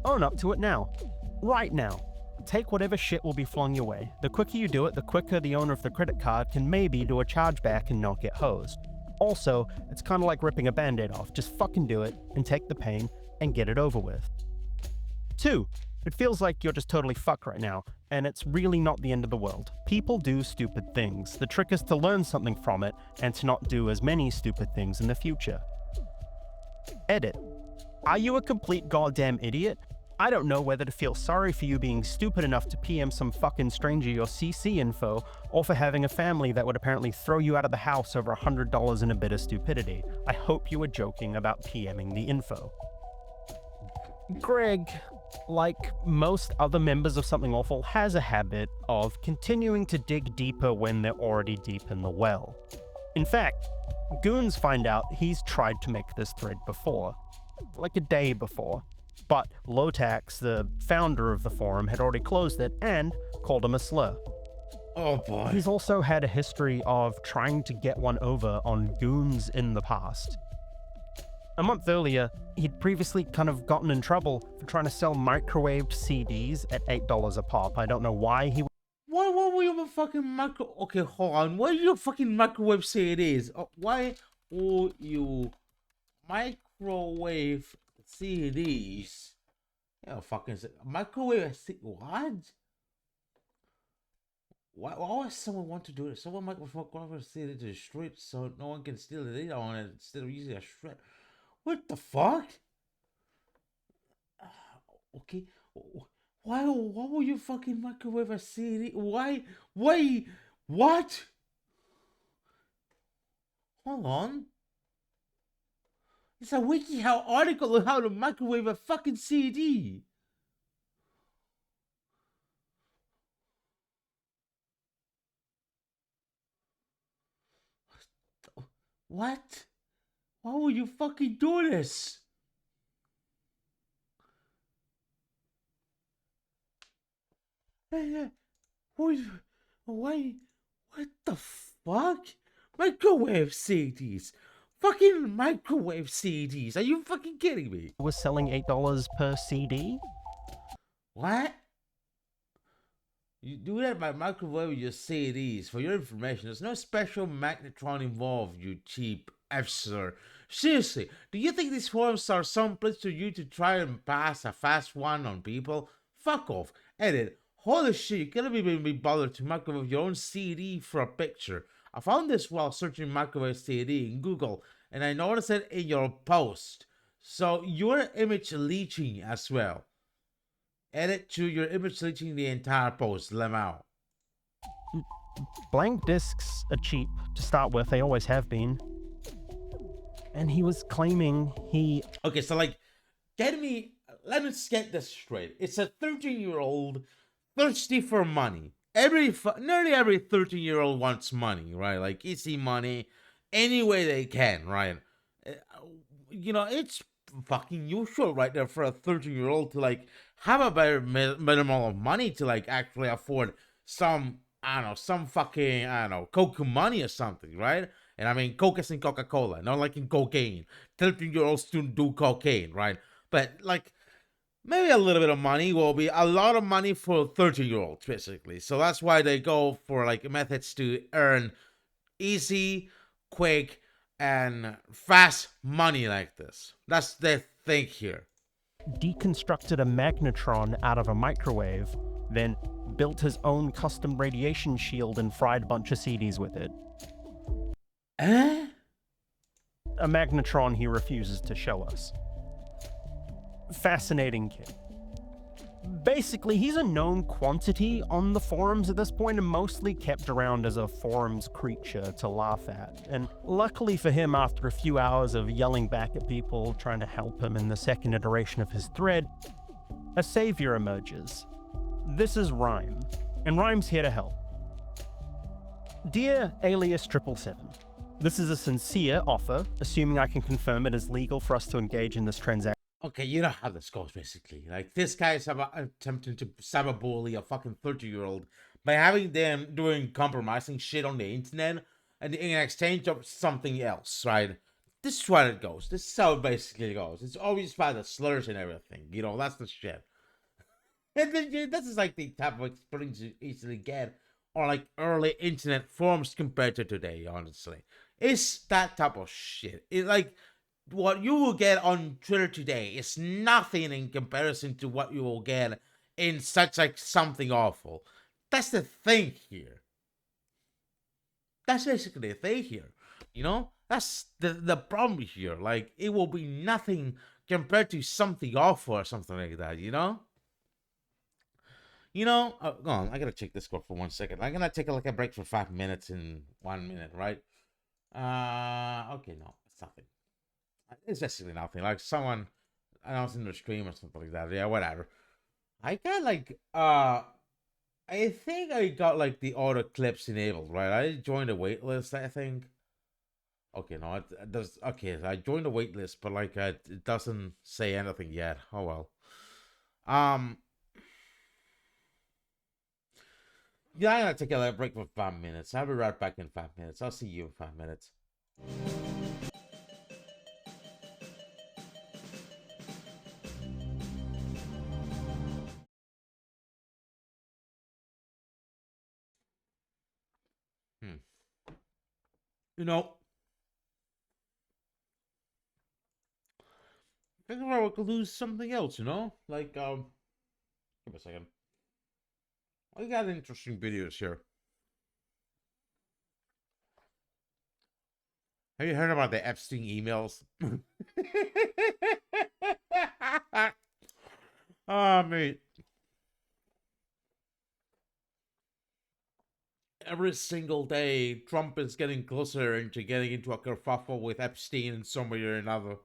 Own up to it now. Right now. Take whatever shit will be flung your way. The quicker you do it, the quicker the owner of the credit card can maybe do a chargeback and not get hosed. Also, it's kind of like ripping a band-aid off. Just fucking do it and take the pain and get it over with. 2. It feels like you're just totally fucked right now, and it's really not the end of the world. People do stupid things. The trick is to learn something from it and to not do as many stupid things in the future. Edit. Are you a complete goddamn idiot? I don't know whether to feel sorry for you being stupid enough to PM some fucking stranger your CC info, or for having a family that would apparently throw you out of the house over $100 in a bit of stupidity. I hope you were joking about PMing the info. Greg, like most other members of Something Awful, has a habit of continuing to dig deeper when they're already deep in the well. In fact, goons find out he's tried to make this thread before, like a day before, but Lotax, the founder of the forum, had already closed it and called him a slur. Oh boy. He's also had a history of trying to get one over on goons in the past. A month earlier, he'd previously kind of gotten in trouble for trying to sell microwaved CDs at $8 a pop. I don't know why he Why were you fucking micro? Okay, hold on. Why are you fucking microwave CDs? Why will you microwave CDs? Yeah, fucking microwave what? Why would someone want to do it? Someone microwave CD to the street so no one can steal the data on it instead of using a shred. What the fuck? Okay. Why will you fucking microwave a CD? Why? What? Hold on. It's a WikiHow article on how to microwave a fucking CD. What? Why would you fucking do this? Why? What the fuck? Microwave CDs. Fucking microwave CDs. Are you fucking kidding me? was selling $8 per CD. What? You do that by microwave your CDs. For your information, there's no special magnetron involved, you cheap F-sir. Seriously, do you think these forums are some place for you to try and pass a fast one on people? Fuck off. Edit. Holy shit, you can't even be bothered to microwave your own CD for a picture. I found this while searching microwave CD in Google, and I noticed it in your post. So you're image leeching as well. Edit to your image leeching the entire post, Lemao. Blank discs are cheap to start with, they always have been. And he was claiming he... Okay, so like, let me get this straight. It's a 13-year-old thirsty for money. Nearly every 13-year-old wants money, right? Like, easy money, any way they can, right? You know, it's fucking usual right there for a 13-year-old to like have a better minimal of money to like actually afford some, I don't know, some fucking, I don't know, Coke money or something, right? And I mean, Coke is in Coca-Cola, not like in cocaine. 13-year-olds don't do cocaine, right? But like, maybe a little bit of money will be a lot of money for 13-year-olds, basically. So that's why they go for like methods to earn easy, quick, and fast money like this. That's the thing here. deconstructed a magnetron out of a microwave, then built his own custom radiation shield and fried a bunch of CDs with it. Eh? A magnetron he refuses to show us. Fascinating kid. Basically, he's a known quantity on the forums at this point and mostly kept around as a forums creature to laugh at. And luckily for him, after a few hours of yelling back at people trying to help him in the second iteration of his thread, a savior emerges. This is Rhyme, and Rhyme's here to help. Dear Alias 777, this is a sincere offer, assuming I can confirm it is legal for us to engage in this transaction. Okay, you know how this goes, basically. Like, this guy is attempting to cyberbully a fucking 30-year-old by having them doing compromising shit on the internet and in exchange of something else, right? This is what it goes. This is how it basically goes. It's always by the slurs and everything. You know, that's the shit. And then, this is like the type of experience you easily get on like early internet forums compared to today, honestly. It's that type of shit. It's like... what you will get on Twitter today is nothing in comparison to what you will get in such like something awful. That's the thing here. That's basically the thing here. You know? That's the problem here. Like, it will be nothing compared to something awful or something like that, you know? You know, go on, I gotta check this score for 1 second. I'm gonna take like a break for 5 minutes in 1 minute, right? Okay, no, it's nothing. It's basically nothing. Like someone announcing the stream or something like that. Yeah, whatever. I got like I think I got like the auto clips enabled, right? I joined a waitlist, I think. Okay, no, it does. Okay, I joined a waitlist, but like it doesn't say anything yet. Oh well. Yeah, I'm gonna take a little break for 5 minutes. I'll be right back in 5 minutes. I'll see you in 5 minutes. You know, I think I could lose something else, you know? Like, give me a second. I got interesting videos here. Have you heard about the Epstein emails? Oh, mate. Every single day, Trump is getting closer into getting into a kerfuffle with Epstein in some way or another.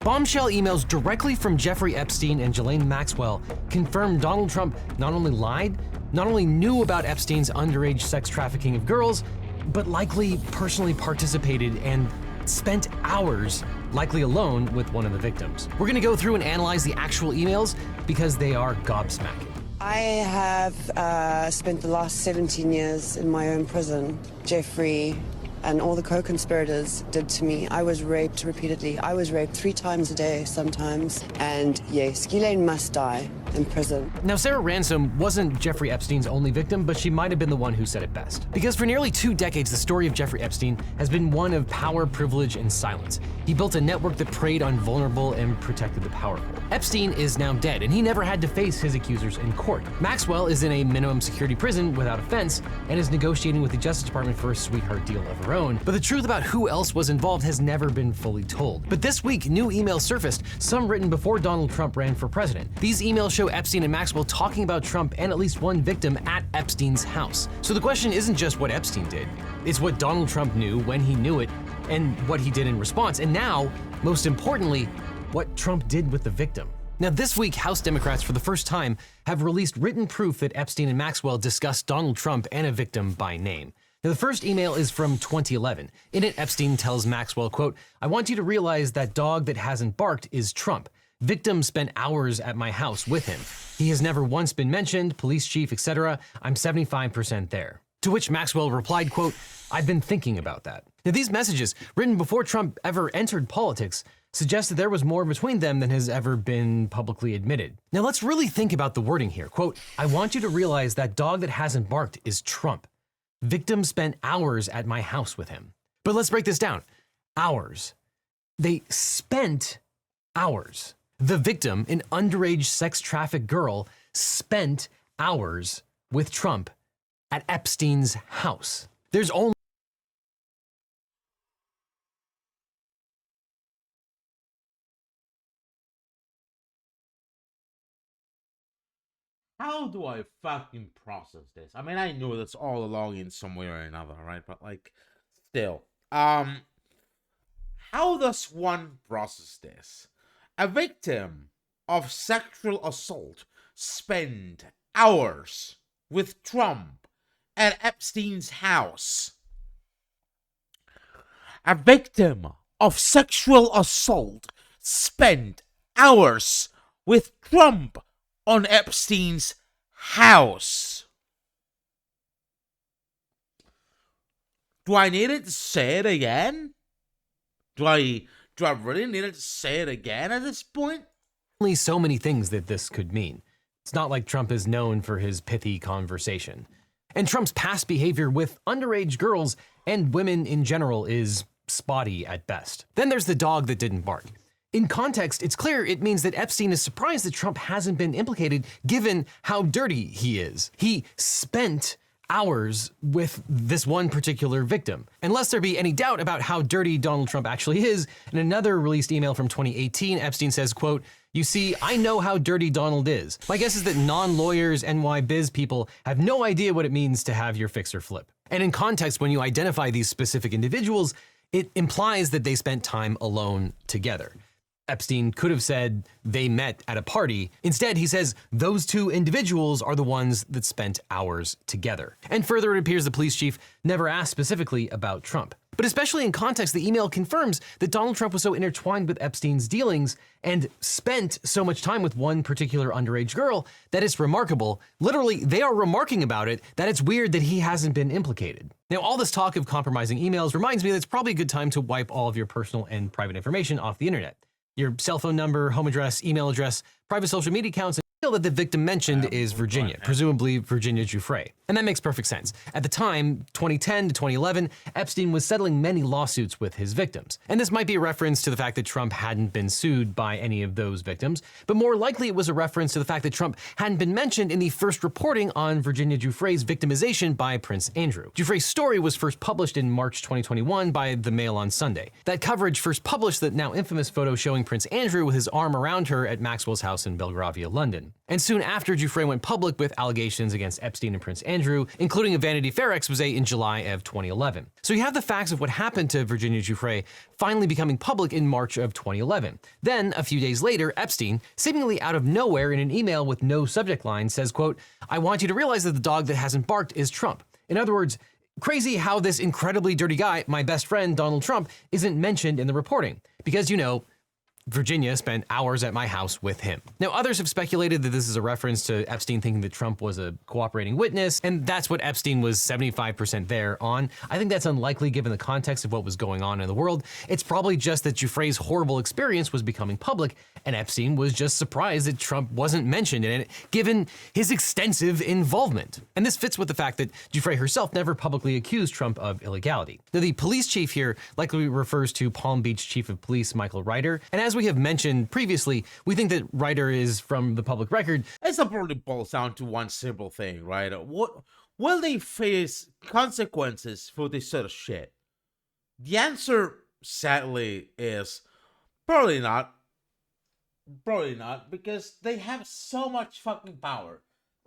Bombshell emails directly from Jeffrey Epstein and Ghislaine Maxwell confirmed Donald Trump not only lied, not only knew about Epstein's underage sex trafficking of girls, but likely personally participated and spent hours, likely alone, with one of the victims. We're gonna go through and analyze the actual emails because they are gobsmacking. I have spent the last 17 years in my own prison. Jeffrey and all the co-conspirators did to me. I was raped repeatedly. I was raped 3 times a day sometimes. And yes, Ghislaine must die in prison. Now, Sarah Ransom wasn't Jeffrey Epstein's only victim, but she might have been the one who said it best. Because for nearly 2 decades, the story of Jeffrey Epstein has been one of power, privilege, and silence. He built a network that preyed on vulnerable and protected the powerful. Epstein is now dead, and he never had to face his accusers in court. Maxwell is in a minimum security prison without offense and is negotiating with the Justice Department for a sweetheart deal of her own. But the truth about who else was involved has never been fully told. But this week, new emails surfaced, some written before Donald Trump ran for president. These emails show Epstein and Maxwell talking about Trump and at least one victim at Epstein's house. So the question isn't just what Epstein did, it's what Donald Trump knew, when he knew it, and what he did in response. And now, most importantly, what Trump did with the victim. Now, this week, House Democrats, for the first time, have released written proof that Epstein and Maxwell discussed Donald Trump and a victim by name. Now, the first email is from 2011. In it, Epstein tells Maxwell, quote, "I want you to realize that dog that hasn't barked is Trump. Victim spent hours at my house with him. He has never once been mentioned, police chief, etc. I'm 75% there." To which Maxwell replied, quote, "I've been thinking about that." Now, these messages, written before Trump ever entered politics, suggest that there was more between them than has ever been publicly admitted. Now, let's really think about the wording here. Quote, "I want you to realize that dog that hasn't barked is Trump. Victim spent hours at my house with him." But let's break this down. Hours. They spent hours. The victim, an underage sex trafficked girl, spent hours with Trump at Epstein's house. There's only How do I fucking process this? I mean, I know that's all along in some way or another, right? But like, still, how does one process this? A victim of sexual assault spent hours with Trump at Epstein's house. A victim of sexual assault spent hours with Trump on Epstein's house. Do I need it to say it again? Do I really need it to say it again at this point? so many things that this could mean. It's not like Trump is known for his pithy conversation. And Trump's past behavior with underage girls and women in general is spotty at best. Then there's the dog that didn't bark. In context, it's clear it means that Epstein is surprised that Trump hasn't been implicated given how dirty he is. He spent hours with this one particular victim. And lest there be any doubt about how dirty Donald Trump actually is, in another released email from 2018, Epstein says, quote, "You see, I know how dirty Donald is. My guess is that non-lawyers, NY biz people have no idea what it means to have your fixer flip." And in context, when you identify these specific individuals, it implies that they spent time alone together. Epstein could have said they met at a party. Instead, he says those two individuals are the ones that spent hours together. And further, it appears the police chief never asked specifically about Trump. But especially in context, the email confirms that Donald Trump was so intertwined with Epstein's dealings and spent so much time with one particular underage girl that it's remarkable. Literally, they are remarking about it, that it's weird that he hasn't been implicated. Now, all this talk of compromising emails reminds me that it's probably a good time to wipe all of your personal and private information off the internet. Your cell phone number, home address, email address, private social media accounts, and that the victim mentioned is Virginia, presumably Virginia Giuffre. And that makes perfect sense. At the time, 2010 to 2011, Epstein was settling many lawsuits with his victims. And this might be a reference to the fact that Trump hadn't been sued by any of those victims, but more likely it was a reference to the fact that Trump hadn't been mentioned in the first reporting on Virginia Giuffre's victimization by Prince Andrew. Giuffre's story was first published in March 2021 by The Mail on Sunday. That coverage first published the now infamous photo showing Prince Andrew with his arm around her at Maxwell's house in Belgravia, London. And soon after, Giuffre went public with allegations against Epstein and Prince Andrew, including a Vanity Fair expose in July of 2011. So you have the facts of what happened to Virginia Giuffre finally becoming public in March of 2011. Then, a few days later, Epstein, seemingly out of nowhere in an email with no subject line, says, quote, "I want you to realize that the dog that hasn't barked is Trump." In other words, crazy how this incredibly dirty guy, my best friend Donald Trump, isn't mentioned in the reporting. Because, you know, Virginia spent hours at my house with him. Now, others have speculated that this is a reference to Epstein thinking that Trump was a cooperating witness, and that's what Epstein was 75% there on. I think that's unlikely given the context of what was going on in the world. It's probably just that Giuffre's horrible experience was becoming public, and Epstein was just surprised that Trump wasn't mentioned in it, given his extensive involvement. And this fits with the fact that Giuffre herself never publicly accused Trump of illegality. Now, the police chief here likely refers to Palm Beach Chief of Police Michael Ryder, and as we have mentioned previously, we think that Ryder is from the public record. It probably boils down to one simple thing, right? What will they face consequences for this sort of shit? The answer, sadly, is probably not. Probably not, because they have so much fucking power.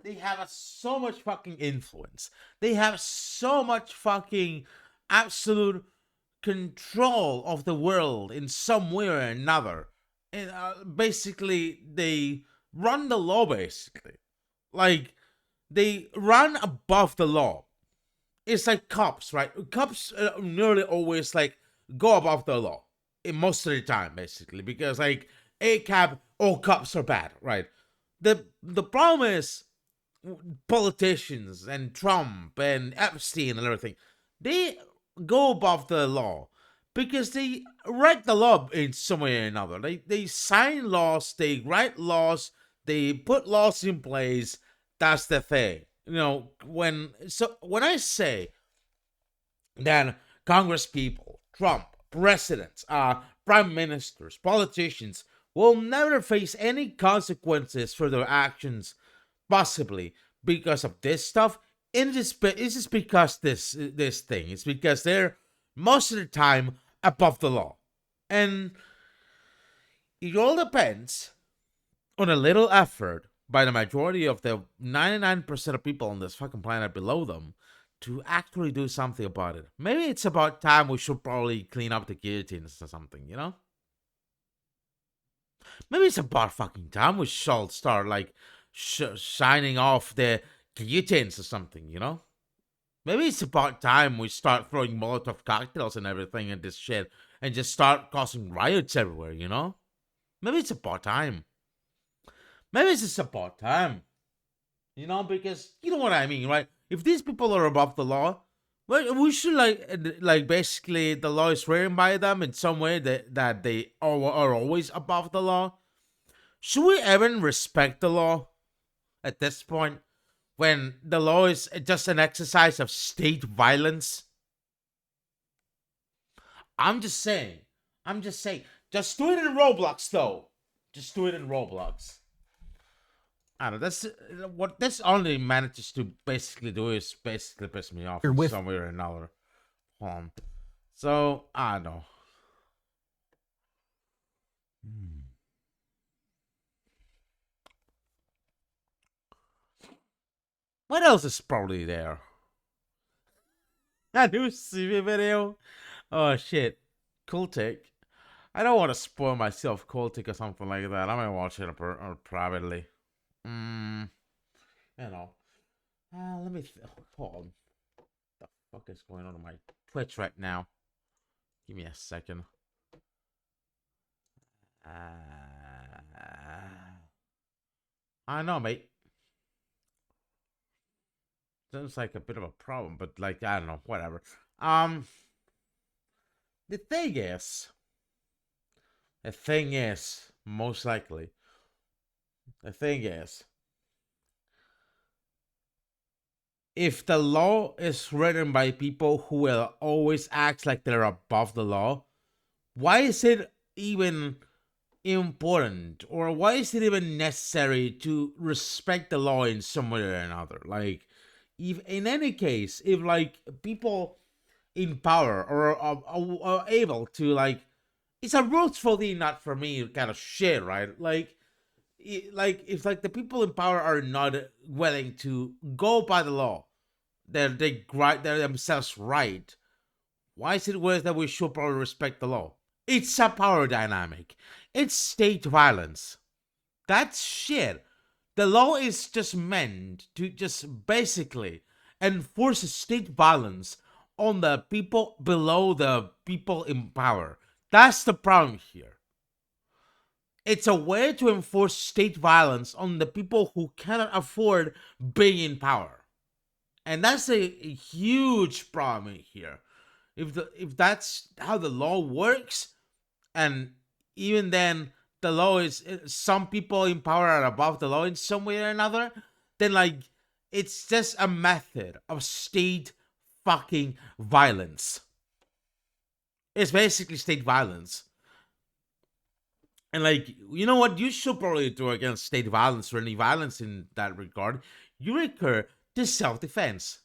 They have so much fucking influence. They have so much fucking absolute control of the world in some way or another. And basically, they run the law, basically. Like, they run above the law. It's like cops, right? Cops nearly always, like, go above the law. In most of the time, basically. Because, like, ACAB, all cops are bad, right? The problem is, politicians and Trump and Epstein and everything, they go above the law. Because they write the law in some way or another. They sign laws, they write laws, they put laws in place. That's the thing. You know, when I say that Congress people, Trump, presidents, prime ministers, politicians will never face any consequences for their actions, possibly because of this stuff, it's just because this thing. It's because they're most of the time above the law. And it all depends on a little effort by the majority of the 99% of people on this fucking planet below them to actually do something about it. Maybe it's about time we should probably clean up the guillotines or something, you know? Maybe it's about fucking time we should start, like, shining off the guillotines or something, you know? Maybe it's about time we start throwing Molotov cocktails and everything and this shit and just start causing riots everywhere, you know? Maybe it's about time. Maybe it's just about time. You know, because you know what I mean, right? If these people are above the law, well, we should like basically the law is written by them in some way that they are always above the law. Should we even respect the law at this point? When the law is just an exercise of state violence? I'm just saying. Just do it in Roblox, though. Just do it in Roblox. I don't know. That's what this only manages to basically do is basically piss me off in some way or another. So, I don't know. What else is probably there? A new CV video? Oh shit. Cool take. I don't want to spoil myself cool take or something like that. I might watch it privately. You know. Let me hold on. What the fuck is going on my Twitch right now? Give me a second. I know, mate. Sounds like a bit of a problem, but like I don't know, whatever. The thing is, most likely, the thing is, if the law is written by people who will always act like they're above the law, why is it even important, or why is it even necessary to respect the law in some way or another? Like, if in any case, if like people in power are able to like, it's a rules for thee, not for me kind of shit, right? Like if like the people in power are not willing to go by the law, they're themselves right. Why is it worth that we should probably respect the law? It's a power dynamic. It's state violence. That's shit. The law is just meant to just basically enforce state violence on the people below the people in power. That's the problem here. It's a way to enforce state violence on the people who cannot afford being in power. And that's a huge problem here. If that's how the law works, and even then the law is, some people in power are above the law in some way or another, then like it's just a method of state fucking violence. It's basically state violence. And like, you know what you should probably do against state violence or any violence in that regard? You recur to self-defense.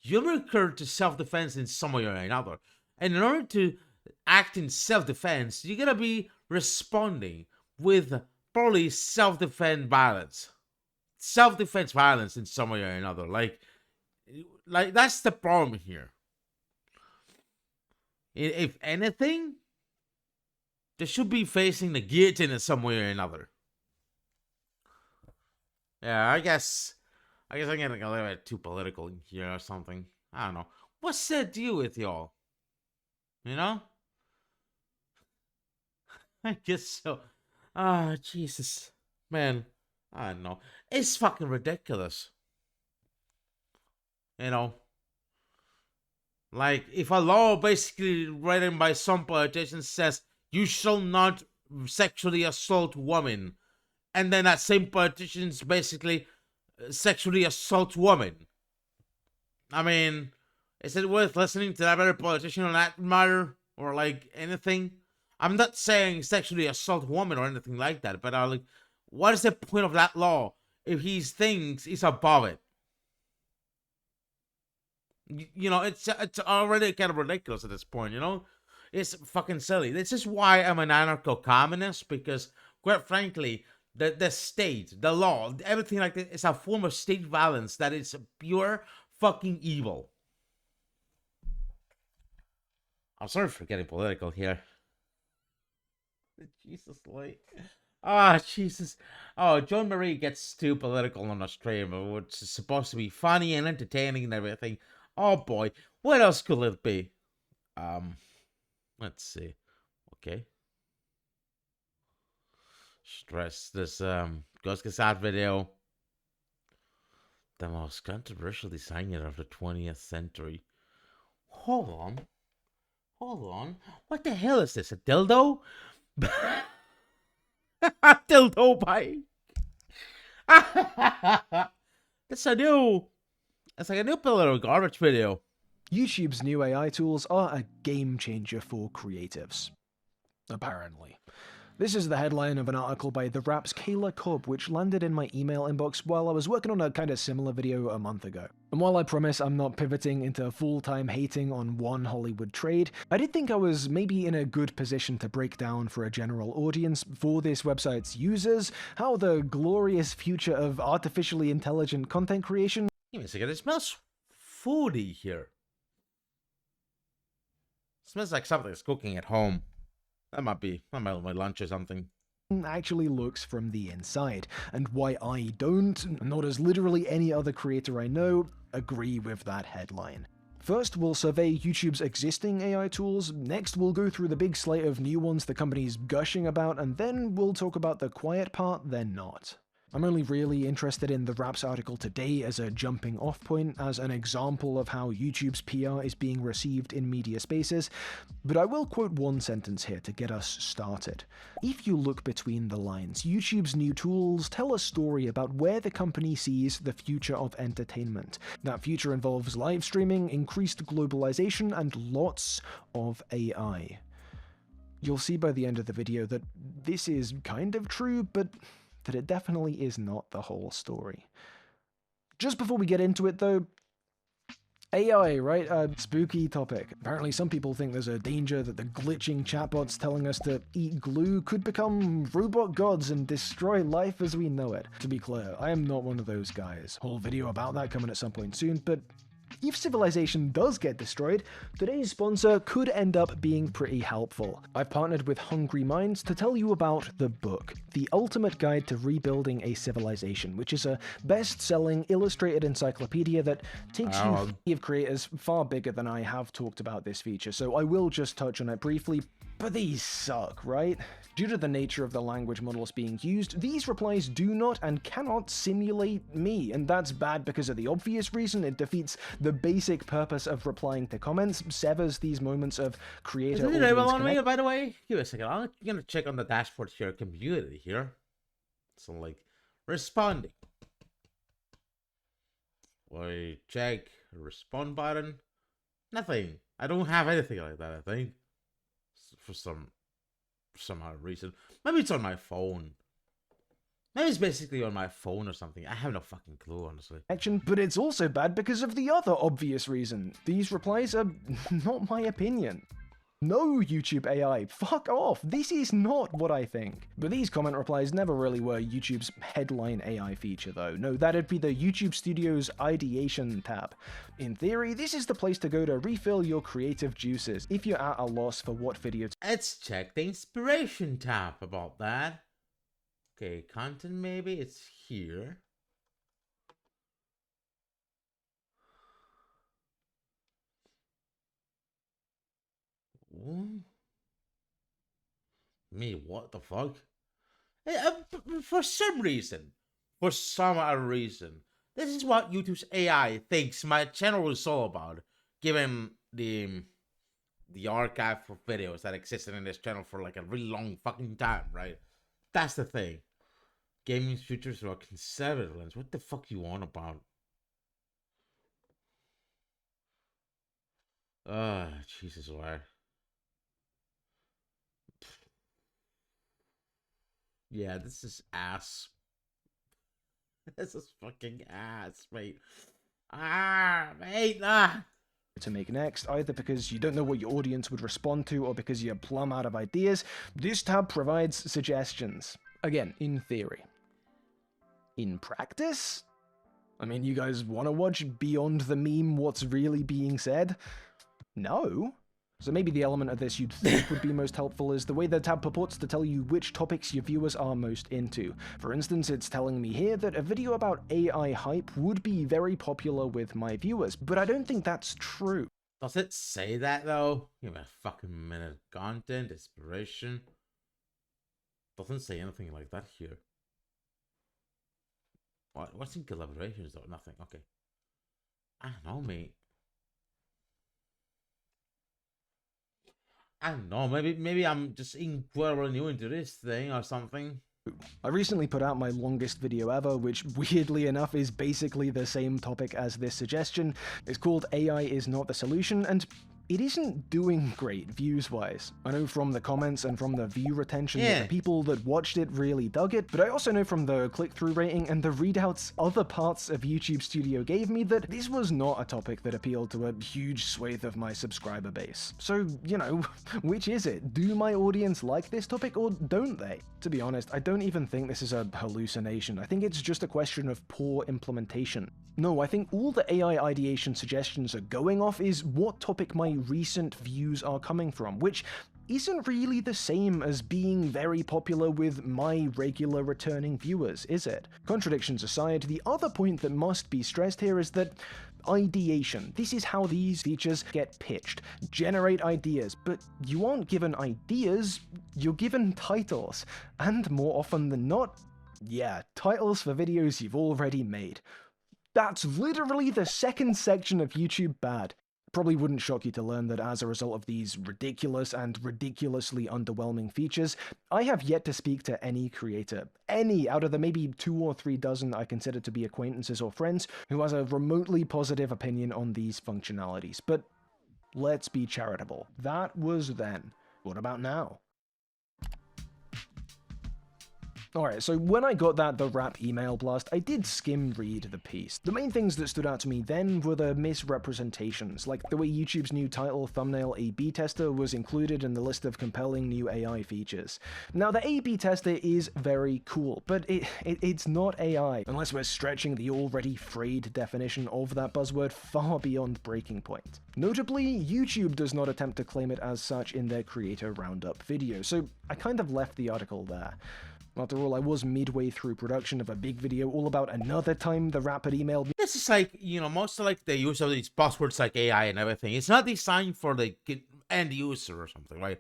You recur to self-defense in some way or another. And in order to act in self-defense, you're gonna be responding with probably self-defense violence. Self-defense violence in some way or another. Like that's the problem here. If anything, they should be facing the guillotine in some way or another. Yeah, I guess I'm getting a little bit too political here or something. I don't know. What's the deal with y'all? You know? I guess so. Ah, Jesus. Man, I don't know. It's fucking ridiculous. You know? Like, if a law basically written by some politicians says you shall not sexually assault women, and then that same politicians basically sexually assault women. I mean, is it worth listening to that other politician on that matter? Or like anything? I'm not saying sexually assault women or anything like that, but like, what is the point of that law if he thinks he's above it? You know, it's already kind of ridiculous at this point, you know? It's fucking silly. This is why I'm an anarcho-communist, because, quite frankly, the state, the law, everything like that is a form of state violence that is pure fucking evil. I'm sorry for getting political here. Jesus, like... Ah, Jesus. Oh, John Marie gets too political on a stream, which is supposed to be funny and entertaining and everything. Oh boy, what else could it be? Let's see. Okay. Stress this Ghost Cassette video. The most controversial designer of the 20th century. Hold on. What the hell is this? A dildo? A dildo bike. It's like a new little garbage video. YouTube's new AI tools are a game changer for creatives. Apparently. This is the headline of an article by The Rap's Kayla Cobb, which landed in my email inbox while I was working on a kinda similar video a month ago. And while I promise I'm not pivoting into full-time hating on one Hollywood trade, I did think I was maybe in a good position to break down for a general audience, for this website's users, how the glorious future of artificially intelligent content creation... Give me a second, it smells foody here. It smells like something's cooking at home. That might be my lunch or something. Actually looks from the inside, and why I don't, not as literally any other creator I know, agree with that headline. First, we'll survey YouTube's existing AI tools, next we'll go through the big slate of new ones the company's gushing about, and then we'll talk about the quiet part they're not. I'm only really interested in the Wraps article today as a jumping off point, as an example of how YouTube's PR is being received in media spaces, but I will quote one sentence here to get us started. If you look between the lines, YouTube's new tools tell a story about where the company sees the future of entertainment. That future involves live streaming, increased globalization, and lots of AI. You'll see by the end of the video that this is kind of true, but that it definitely is not the whole story. Just before we get into it though, AI, right? A spooky topic. Apparently some people think there's a danger that the glitching chatbots telling us to eat glue could become robot gods and destroy life as we know it. To be clear, I am not one of those guys. Whole video about that coming at some point soon, but if civilization does get destroyed, today's sponsor could end up being pretty helpful. I've partnered with Hungry Minds to tell you about the book, The Ultimate Guide to Rebuilding a Civilization, which is a best-selling illustrated encyclopedia that takes you of creators far bigger than I have talked about this feature, so I will just touch on it briefly, but these suck, right? Due to the nature of the language models being used, these replies do not and cannot simulate me, and that's bad because of the obvious reason it defeats the basic purpose of replying to comments, severs these moments of creator Is it audience on me, connect. by the way? Give me a second. I'm gonna check on the dashboard here, community here. So like responding. Wait, check respond button. Nothing. I don't have anything like that, I think. For some odd reason. Maybe it's on my phone. Maybe it's basically on my phone or something. I have no fucking clue, honestly. But it's also bad because of the other obvious reason. These replies are not my opinion. No, YouTube AI, fuck off. This is not what I think. But these comment replies never really were YouTube's headline AI feature though. No, that'd be the YouTube Studio's ideation tab. In theory, this is the place to go to refill your creative juices if you're at a loss for what video to Let's check the inspiration tab about that. Okay, content maybe, it's here. Me, what the fuck? For some reason, this is what YouTube's AI thinks my channel is all about, given the archive for videos that existed in this channel for like a really long fucking time, right? That's the thing. Gaming's future through a conservative lens. What the fuck you on about? Jesus, why? Yeah, this is ass. This is fucking ass, mate. Mate, make next, either because you don't know what your audience would respond to or because you're plumb out of ideas. This tab provides suggestions. Again, in theory. In practice? I mean, you guys want to watch beyond the meme what's really being said? No? So maybe the element of this you'd think would be most helpful is the way the tab purports to tell you which topics your viewers are most into. For instance, it's telling me here that a video about AI hype would be very popular with my viewers, but I don't think that's true. Does it say that though? Give me a fucking minute. Content, inspiration. Doesn't say anything like that here. What's in collaborations though? Nothing. Okay. I don't know, mate. I don't know, maybe I'm just incredibly new into this thing or something. I recently put out my longest video ever, which weirdly enough is basically the same topic as this suggestion. It's called AI is not the solution, and it isn't doing great views-wise. I know from the comments and from the view retention that the people that watched it really dug it, but I also know from the click-through rating and the readouts other parts of YouTube Studio gave me that this was not a topic that appealed to a huge swathe of my subscriber base. So, you know, which is it? Do my audience like this topic or don't they? To be honest, I don't even think this is a hallucination. I think it's just a question of poor implementation. No, I think all the AI ideation suggestions are going off is what topic my recent views are coming from, which isn't really the same as being very popular with my regular returning viewers, is it? Contradictions aside, the other point that must be stressed here is that Ideation. This is how these features get pitched. Generate ideas, but you aren't given ideas, you're given titles. And more often than not, yeah, titles for videos you've already made. That's literally the second section of YouTube bad. Probably wouldn't shock you to learn that as a result of these ridiculous and ridiculously underwhelming features, I have yet to speak to any creator, any out of the maybe 2 or 3 dozen I consider to be acquaintances or friends, who has a remotely positive opinion on these functionalities. But let's be charitable. That was then. What about now? Alright, so when I got the rap email blast, I did skim read the piece. The main things that stood out to me then were the misrepresentations, like the way YouTube's new title thumbnail A/B tester was included in the list of compelling new AI features. Now the A/B tester is very cool, but it's not AI, unless we're stretching the already frayed definition of that buzzword far beyond breaking point. Notably, YouTube does not attempt to claim it as such in their creator roundup video, so I kind of left the article there. After all, I was midway through production of a big video all about another time the rap had emailed me. This is like, most of like the use of these buzzwords like AI and everything. It's not designed for the end user or something, right?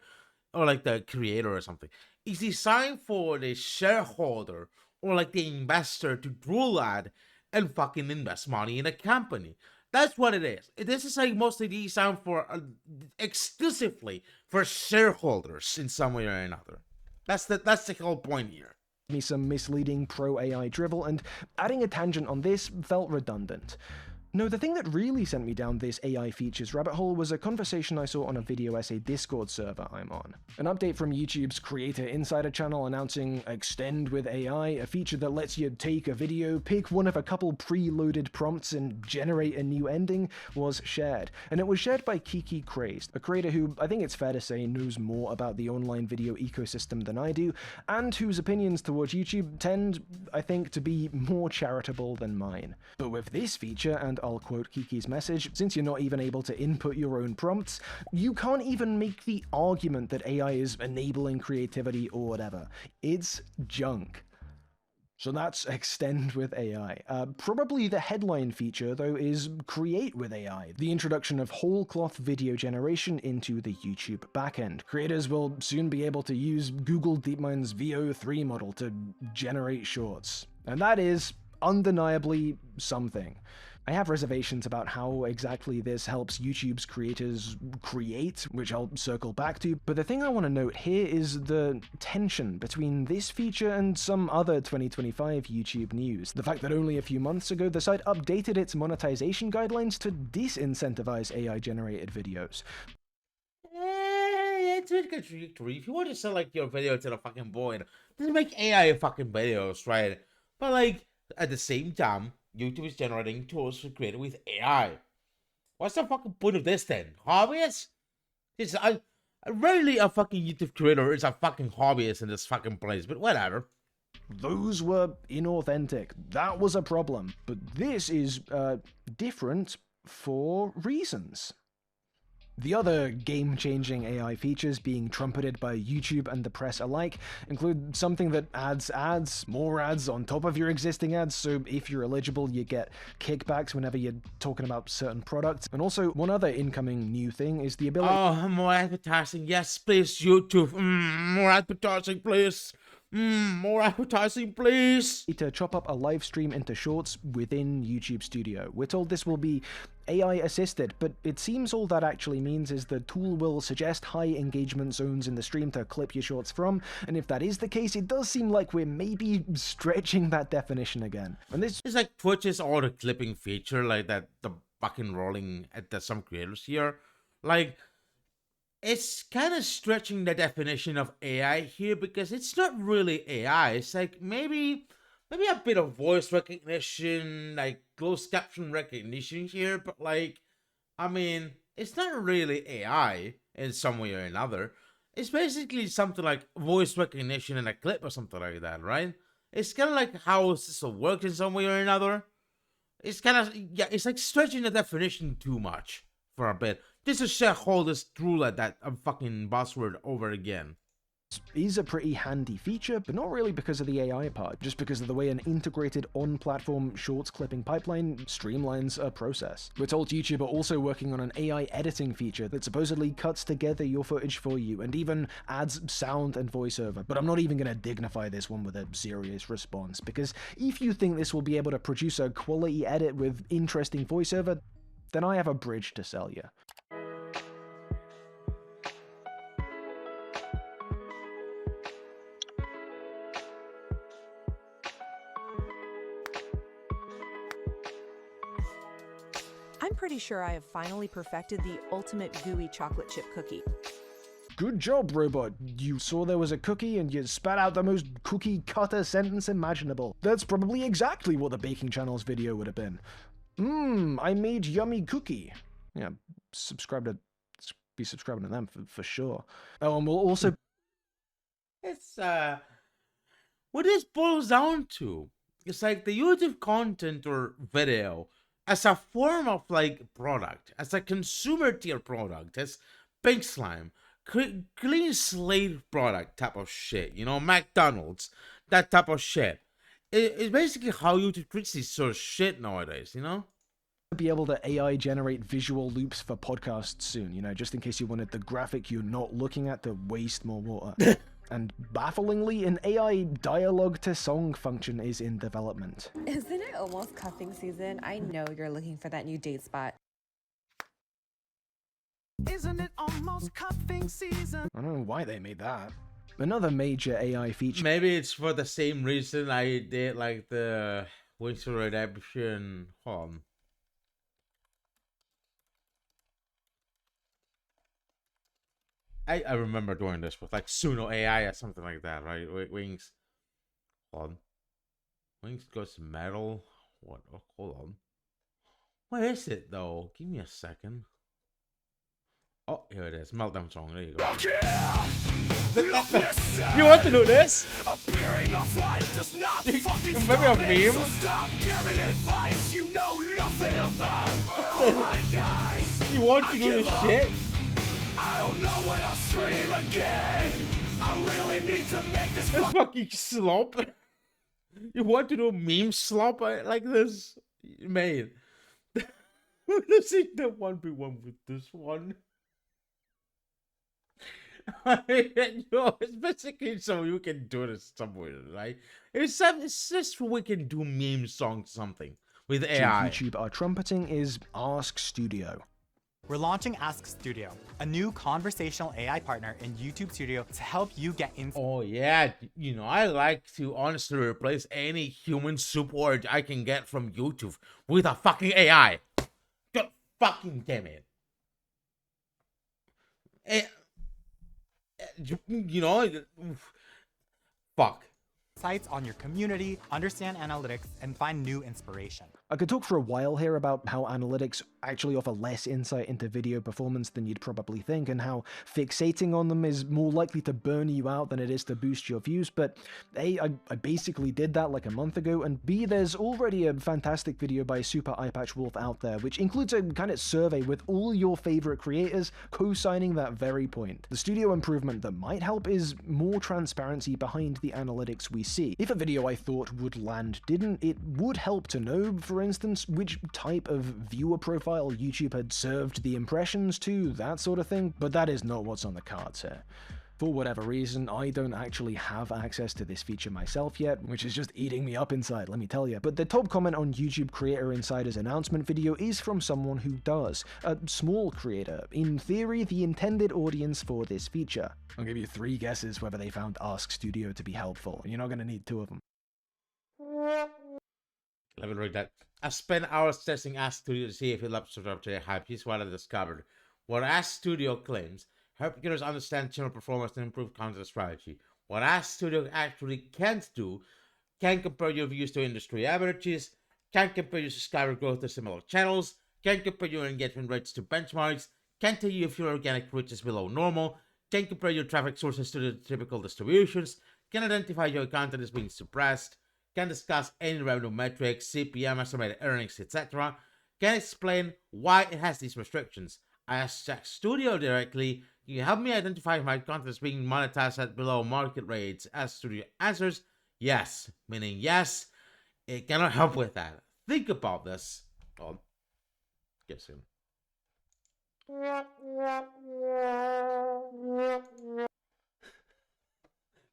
Or like the creator or something. It's designed for the shareholder or like the investor to drool at and fucking invest money in a company. That's what it is. This is like mostly designed for exclusively for shareholders in some way or another. That's the whole point here. Me some misleading pro-AI drivel, and adding a tangent on this felt redundant. No, the thing that really sent me down this AI features rabbit hole was a conversation I saw on a video essay Discord server I'm on. An update from YouTube's Creator Insider channel announcing Extend with AI, a feature that lets you take a video, pick one of a couple pre-loaded prompts, and generate a new ending, was shared. And it was shared by Kiki Crazed, a creator who I think it's fair to say knows more about the online video ecosystem than I do, and whose opinions towards YouTube tend, I think, to be more charitable than mine. But with this feature, and I'll quote Kiki's message, since you're not even able to input your own prompts, you can't even make the argument that AI is enabling creativity or whatever. It's junk. So that's Extend with AI. Probably the headline feature, though, is Create with AI, the introduction of whole cloth video generation into the YouTube backend. Creators will soon be able to use Google DeepMind's VO3 model to generate shorts. And that is undeniably something. I have reservations about how exactly this helps YouTube's creators create, which I'll circle back to, but the thing I want to note here is the tension between this feature and some other 2025 YouTube news. The fact that only a few months ago the site updated its monetization guidelines to disincentivize AI-generated videos. It's really contradictory. If you want to sell like your video to the fucking boy, just make AI fucking videos, right? But like at the same time, YouTube is generating tools for creating with AI. What's the fucking point of this then? Hobbyist? Rarely a fucking YouTube creator is a fucking hobbyist in this fucking place, but whatever. Those were inauthentic. That was a problem. But this is, different for reasons. The other game-changing AI features being trumpeted by YouTube and the press alike include something that adds ads, more ads on top of your existing ads, so if you're eligible you get kickbacks whenever you're talking about certain products. And also, one other incoming new thing is the ability— Oh, more advertising, yes please YouTube, more advertising please. More advertising, please. To chop up a live stream into shorts within YouTube Studio. We're told this will be AI assisted, but it seems all that actually means is the tool will suggest high engagement zones in the stream to clip your shorts from, and if that is the case, it does seem like we're maybe stretching that definition again. And this is like Twitch's auto clipping feature, like that the fucking rolling at some creators here. Like, it's kind of stretching the definition of AI here because it's not really AI. It's like maybe a bit of voice recognition, like closed caption recognition here, but like, I mean, it's not really AI in some way or another. It's basically something like voice recognition in a clip or something like that, right? It's kind of like how this will work in some way or another. It's kind of, yeah, it's like stretching the definition too much for a bit. This is shareholders drool at that fucking buzzword over again. is a pretty handy feature, but not really because of the AI part, just because of the way an integrated on-platform shorts clipping pipeline streamlines a process. We're told YouTube are also working on an AI editing feature that supposedly cuts together your footage for you and even adds sound and voiceover, but I'm not even going to dignify this one with a serious response, because if you think this will be able to produce a quality edit with interesting voiceover, then I have a bridge to sell you. I'm pretty sure I have finally perfected the ultimate gooey chocolate chip cookie. Good job, robot. You saw there was a cookie and you spat out the most cookie cutter sentence imaginable. That's probably exactly what the Baking Channel's video would have been. I made yummy cookie. Yeah, be subscribing to them for sure. Oh, and we'll also... It's, what this boils down to, it's like the YouTube content or video as a form of, like, product, as a consumer tier product, as Pink Slime, clean slate product type of shit, you know, McDonald's, that type of shit. It's basically how YouTube treats this sort of shit nowadays, you know? Be able to AI generate visual loops for podcasts soon, you know, just in case you wanted the graphic you're not looking at to waste more water. And bafflingly, an AI dialogue to song function is in development. Isn't it almost cuffing season? I know you're looking for that new date spot. Isn't it almost cuffing season? I don't know why they made that. Another major AI feature. Maybe it's for the same reason I did, like, the Winter Redemption. Hold on. I remember doing this with, like, Suno AI or something like that, right? Wings. Hold on. Wings goes metal. What? Oh, hold on. What is it, though? Give me a second. Oh, here it is. Meltdown song. There you go. You want to do this? Maybe a meme? You want to do this shit? I don't know when I'll stream again. I really need to make this fucking slop. You want to do a meme slop like this? Man. Let's see the 1v1 with this one. It's basically so you can do this somewhere, right? It's just so we can do meme songs something with AI. YouTube are trumpeting is Ask Studio. We're launching Ask Studio, a new conversational AI partner in YouTube Studio to help you get in. Oh yeah, you know, I like to honestly replace any human support I can get from YouTube with a fucking AI. God fucking damn it. You know, fuck. Sites on your community, understand analytics, and find new inspiration. I could talk for a while here about how analytics actually offer less insight into video performance than you'd probably think, and how fixating on them is more likely to burn you out than it is to boost your views, but A, I basically did that like a month ago, and B, there's already a fantastic video by Super Eyepatch Wolf out there, which includes a kind of survey with all your favorite creators co-signing that very point. The studio improvement that might help is more transparency behind the analytics we see. If a video I thought would land didn't, it would help to know, for instance, which type of viewer profile YouTube had served the impressions to, that sort of thing, but that is not what's on the cards here. For whatever reason, I don't actually have access to this feature myself yet, which is just eating me up inside, let me tell you. But the top comment on YouTube Creator Insider's announcement video is from someone who does, a small creator, in theory the intended audience for this feature. I'll give you 3 guesses whether they found Ask Studio to be helpful. You're not going to need 2 of them. Let me read that. I spent hours testing Ask Studio to see if it lives up to their hype. Here's what I discovered. What Ask Studio claims: help users understand channel performance and improve content strategy. What Ask Studio actually can't do: can compare your views to industry averages, can compare your subscriber growth to similar channels, can compare your engagement rates to benchmarks, can tell you if your organic reach is below normal, can compare your traffic sources to the typical distributions, can identify your content as being suppressed, can discuss any revenue metrics, CPM, estimated earnings, etc., can explain why it has these restrictions. asked Jack Studio directly, "Can you help me identify if my content is being monetized at below market rates?" As Studio answers, yes, meaning yes, it cannot help with that. Think about this. Oh, get soon.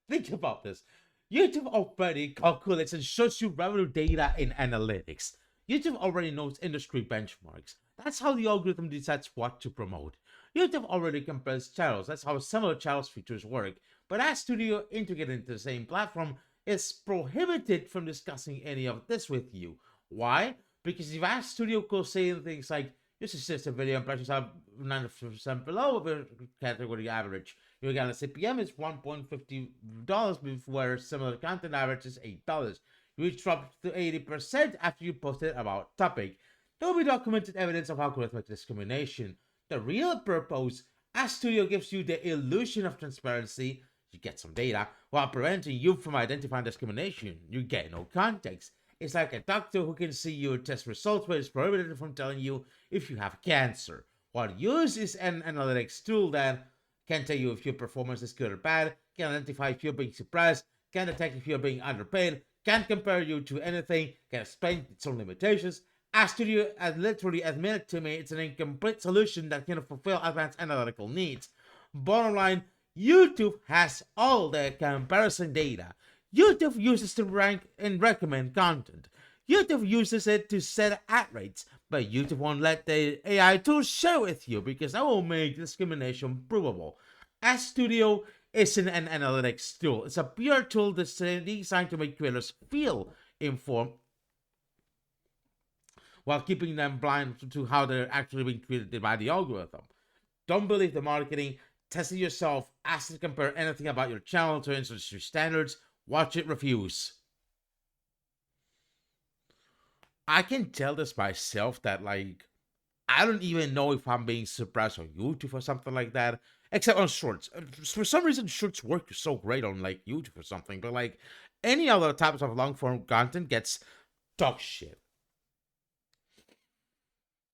Think about this. YouTube already calculates and shows you revenue data in analytics. YouTube already knows industry benchmarks. That's how the algorithm decides what to promote. YouTube already compares channels. That's how similar channels features work. But as Studio integrated into the same platform, it's prohibited from discussing any of this with you. Why? Because if Ask Studio could say things like, "This is just a video impressions are 90% below the category average. Your Uganda CPM is $1.50, where similar content average is $8. You dropped to 80% after you posted about topic. There will be documented evidence of algorithmic discrimination. The real purpose, as Studio gives you the illusion of transparency, you get some data, while preventing you from identifying discrimination. You get no context. It's like a doctor who can see your test results but is prohibited from telling you if you have cancer. What use is an analytics tool that can tell you if your performance is good or bad, can identify if you're being suppressed, can detect if you're being underpaid, can't compare you to anything, can explain its own limitations. As Studio has literally admitted to me, it's an incomplete solution that cannot fulfill advanced analytical needs. Bottom line, YouTube has all the comparison data. YouTube uses to rank and recommend content. YouTube uses it to set ad rates, but YouTube won't let the AI tool share with you because that will make discrimination provable. As Studio isn't an analytics tool. It's a PR tool that's designed to make creators feel informed while keeping them blind to how they're actually being treated by the algorithm. Don't believe the marketing. Test it yourself. Ask it to compare anything about your channel to industry standards. Watch it reviews. I can tell this myself that, like, I don't even know if I'm being suppressed on YouTube or something like that, except on shorts. For some reason, shorts work so great on, like, YouTube or something, but, like, any other types of long-form content gets dog shit.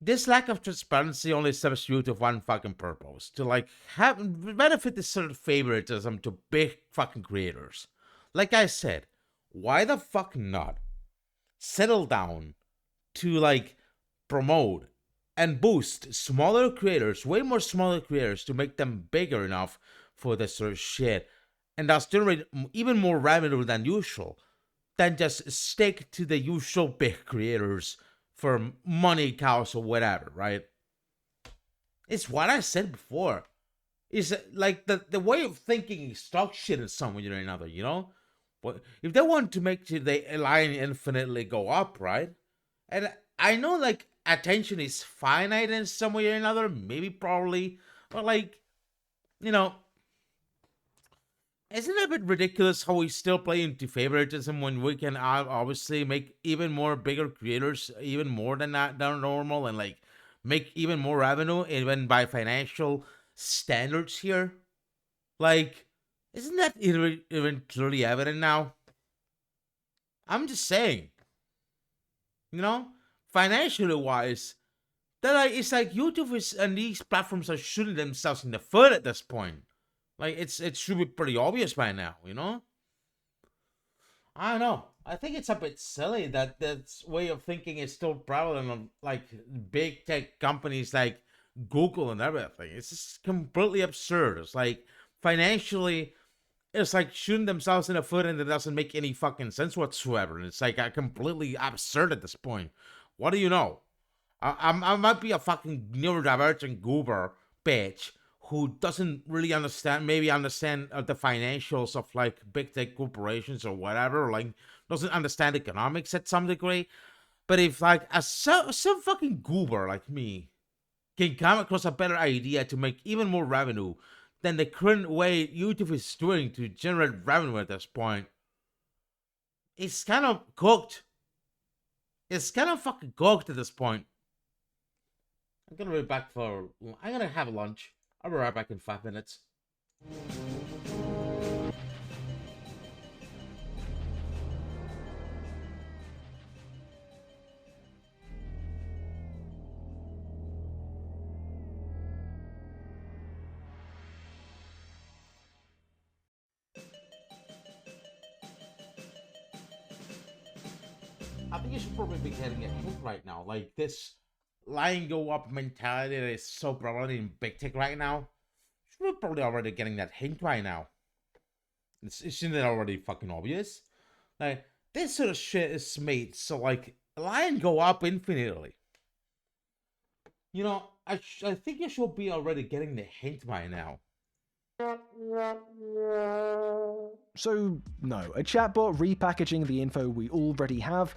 This lack of transparency only serves YouTube one fucking purpose, to, like, benefit this sort of favoritism to big fucking creators. Like I said, why the fuck not settle down to, like, promote and boost smaller creators, way more smaller creators, to make them bigger enough for this sort of shit, and thus generate even more revenue than usual, than just stick to the usual big creators for money cows or whatever, right? It's what I said before. It's like the way of thinking is dog shit in some way or another, you know? But if they want to make the line infinitely go up, right? And I know, like, attention is finite in some way or another, maybe, probably, but, like, you know, isn't it a bit ridiculous how we still play into favoritism when we can obviously make even more bigger creators, even more than normal, and, like, make even more revenue, even by financial standards here? Like, isn't that even clearly evident now? I'm just saying. You know? Financially wise, that it's like YouTube is and these platforms are shooting themselves in the foot at this point. Like, it should be pretty obvious by now, you know? I don't know. I think it's a bit silly that this way of thinking is still prevalent on, like, big tech companies like Google and everything. It's just completely absurd. It's like, financially, it's like shooting themselves in the foot, and it doesn't make any fucking sense whatsoever. And it's like completely absurd at this point. What do you know? I might be a fucking neurodivergent goober bitch who doesn't really understand the financials of, like, big tech corporations or whatever, like, doesn't understand economics at some degree. But if, like, some fucking goober like me can come across a better idea to make even more revenue than the current way YouTube is doing to generate revenue at this point, it's kind of cooked. It's kind of fucking cooked at this point. I'm gonna have lunch. I'll be right back in 5 minutes. you should probably be getting a hint right now. Like this line go up mentality that is so prevalent in big tech right now. You're probably already getting that hint right now. Isn't it already fucking obvious? Like this sort of shit is made so like line go up infinitely. You know, I think you should be already getting the hint by now. So, no, a chatbot repackaging the info we already have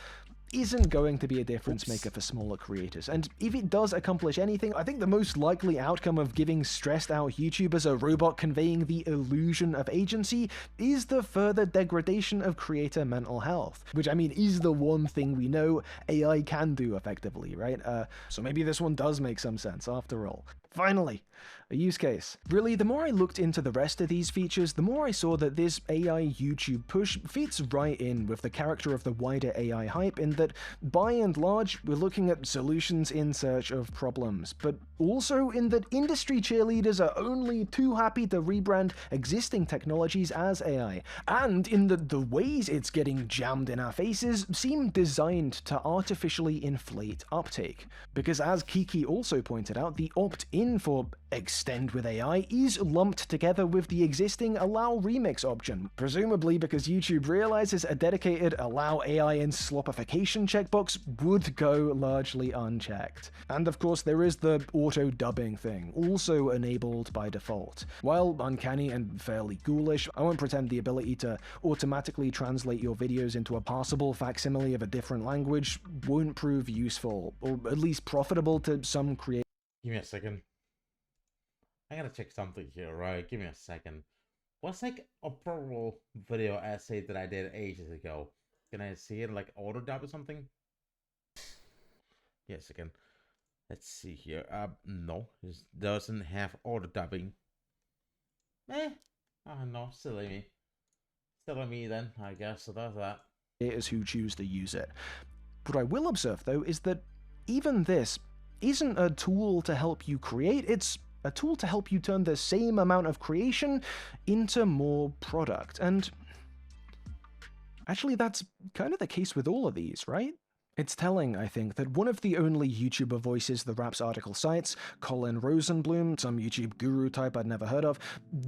isn't going to be a difference maker for smaller creators, and if it does accomplish anything, I think the most likely outcome of giving stressed out YouTubers a robot conveying the illusion of agency is the further degradation of creator mental health, which I mean is the one thing we know AI can do effectively, right? So maybe this one does make some sense after all. Finally, a use case. Really, the more I looked into the rest of these features, the more I saw that this AI YouTube push fits right in with the character of the wider AI hype in that, by and large, we're looking at solutions in search of problems, but also in that industry cheerleaders are only too happy to rebrand existing technologies as AI, and in that the ways it's getting jammed in our faces seem designed to artificially inflate uptake. Because as Kiki also pointed out, the opt-in for Extend with AI is lumped together with the existing Allow Remix option, presumably because YouTube realizes a dedicated Allow AI and Slopification checkbox would go largely unchecked. And of course there is the auto-dubbing thing, also enabled by default. While uncanny and fairly ghoulish, I won't pretend the ability to automatically translate your videos into a parsable facsimile of a different language won't prove useful, or at least profitable to some creators. Give me a second. I gotta check something here, right? Give me a second. What's like a probable video essay that I did ages ago? Can I see it like auto dub or something? Yeah, a second. Let's see here. No, it doesn't have auto dubbing. Oh no, silly me. Silly me then, I guess. So that's that. Who choose to use it. What I will observe though is that even this isn't a tool to help you create, it's a tool to help you turn the same amount of creation into more product. And actually that's kind of the case with all of these, right? It's telling, I think, that one of the only YouTuber voices the Wraps article cites, Colin Rosenblum, some YouTube guru type I'd never heard of,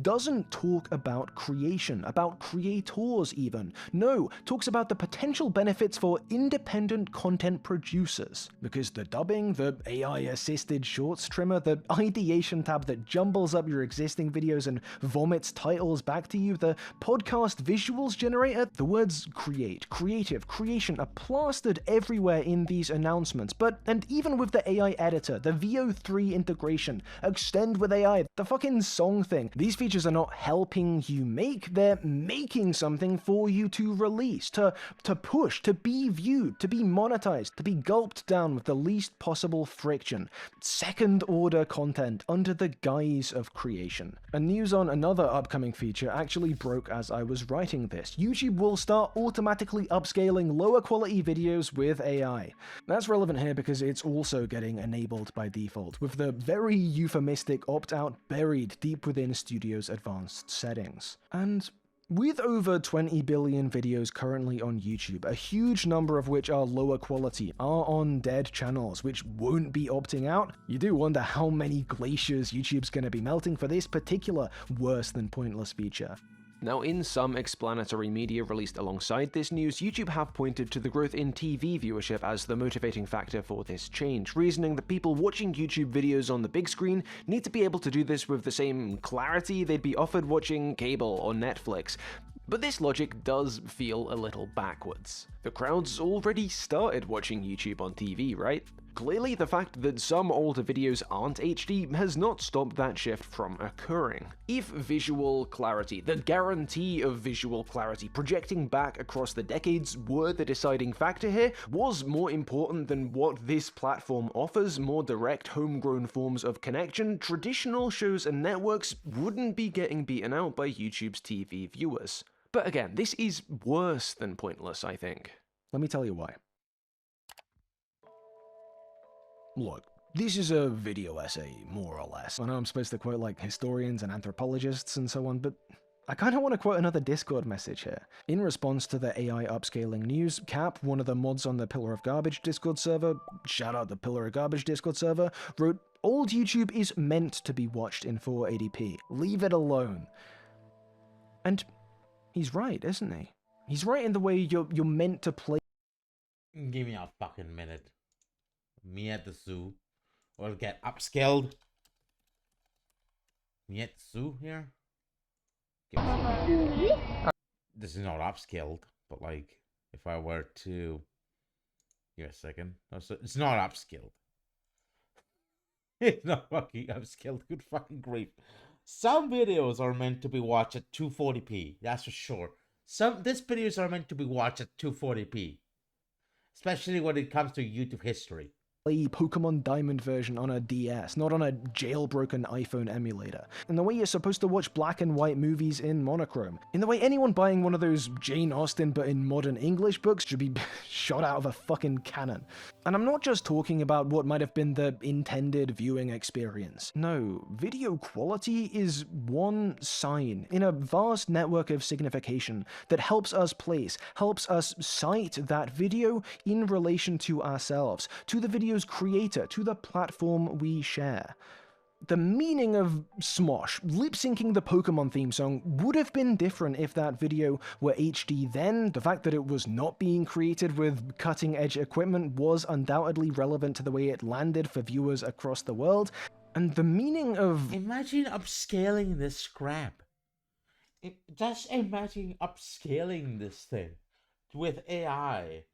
doesn't talk about creation, about creators even. No, talks about the potential benefits for independent content producers. Because the dubbing, the AI-assisted shorts trimmer, the ideation tab that jumbles up your existing videos and vomits titles back to you, the podcast visuals generator, the words create, creative, creation are plastered everywhere in these announcements, and even with the AI editor, the VO3 integration, Extend with AI, the fucking song thing, these features are not helping you make, they're making something for you to release, to push, to be viewed, to be monetized, to be gulped down with the least possible friction. Second order content under the guise of creation. And news on another upcoming feature actually broke as I was writing this. YouTube will start automatically upscaling lower quality videos with AI. That's relevant here because it's also getting enabled by default, with the very euphemistic opt-out buried deep within Studio's advanced settings. And with over 20 billion videos currently on YouTube, a huge number of which are lower quality, are on dead channels which won't be opting out, you do wonder how many glaciers YouTube's gonna be melting for this particular worse than pointless feature. Now, in some explanatory media released alongside this news, YouTube have pointed to the growth in TV viewership as the motivating factor for this change, reasoning that people watching YouTube videos on the big screen need to be able to do this with the same clarity they'd be offered watching cable or Netflix. But this logic does feel a little backwards. The crowd's already started watching YouTube on TV, right? Clearly, the fact that some older videos aren't HD has not stopped that shift from occurring. If visual clarity, the guarantee of visual clarity projecting back across the decades were the deciding factor here, was more important than what this platform offers more direct homegrown forms of connection, traditional shows and networks wouldn't be getting beaten out by YouTube's TV viewers. But again, this is worse than pointless, I think. Let me tell you why. Look, this is a video essay, more or less. I know I'm supposed to quote like historians and anthropologists and so on, but I kind of want to quote another Discord message here. In response to the AI upscaling news, Cap, one of the mods on the Pillar of Garbage Discord server, shout out the Pillar of Garbage Discord server, wrote, "Old YouTube is meant to be watched in 480p. Leave it alone." And he's right, isn't he? He's right in the way you're meant to play. Give me a fucking minute. Me at the zoo. Or get upscaled. Me at the zoo here. This is not upscaled, but like, if I were to... Give me a second. No, so it's not upscaled. It's not fucking upscaled. Good fucking grief. Some videos are meant to be watched at 240p. That's for sure. These videos are meant to be watched at 240p. Especially when it comes to YouTube history. Play Pokemon Diamond version on a DS, not on a jailbroken iPhone emulator. In the way you're supposed to watch black and white movies in monochrome. In the way anyone buying one of those Jane Austen but in modern English books should be shot out of a fucking cannon. And I'm not just talking about what might have been the intended viewing experience. No, video quality is one sign in a vast network of signification that helps us place, helps us cite that video in relation to ourselves, to the video's creator, to the platform we share. The meaning of Smosh lip-syncing the Pokemon theme song would have been different if that video were HD then. The fact that it was not being created with cutting-edge equipment was undoubtedly relevant to the way it landed for viewers across the world. And the meaning of... Imagine upscaling this crap. Just imagine upscaling this thing with AI.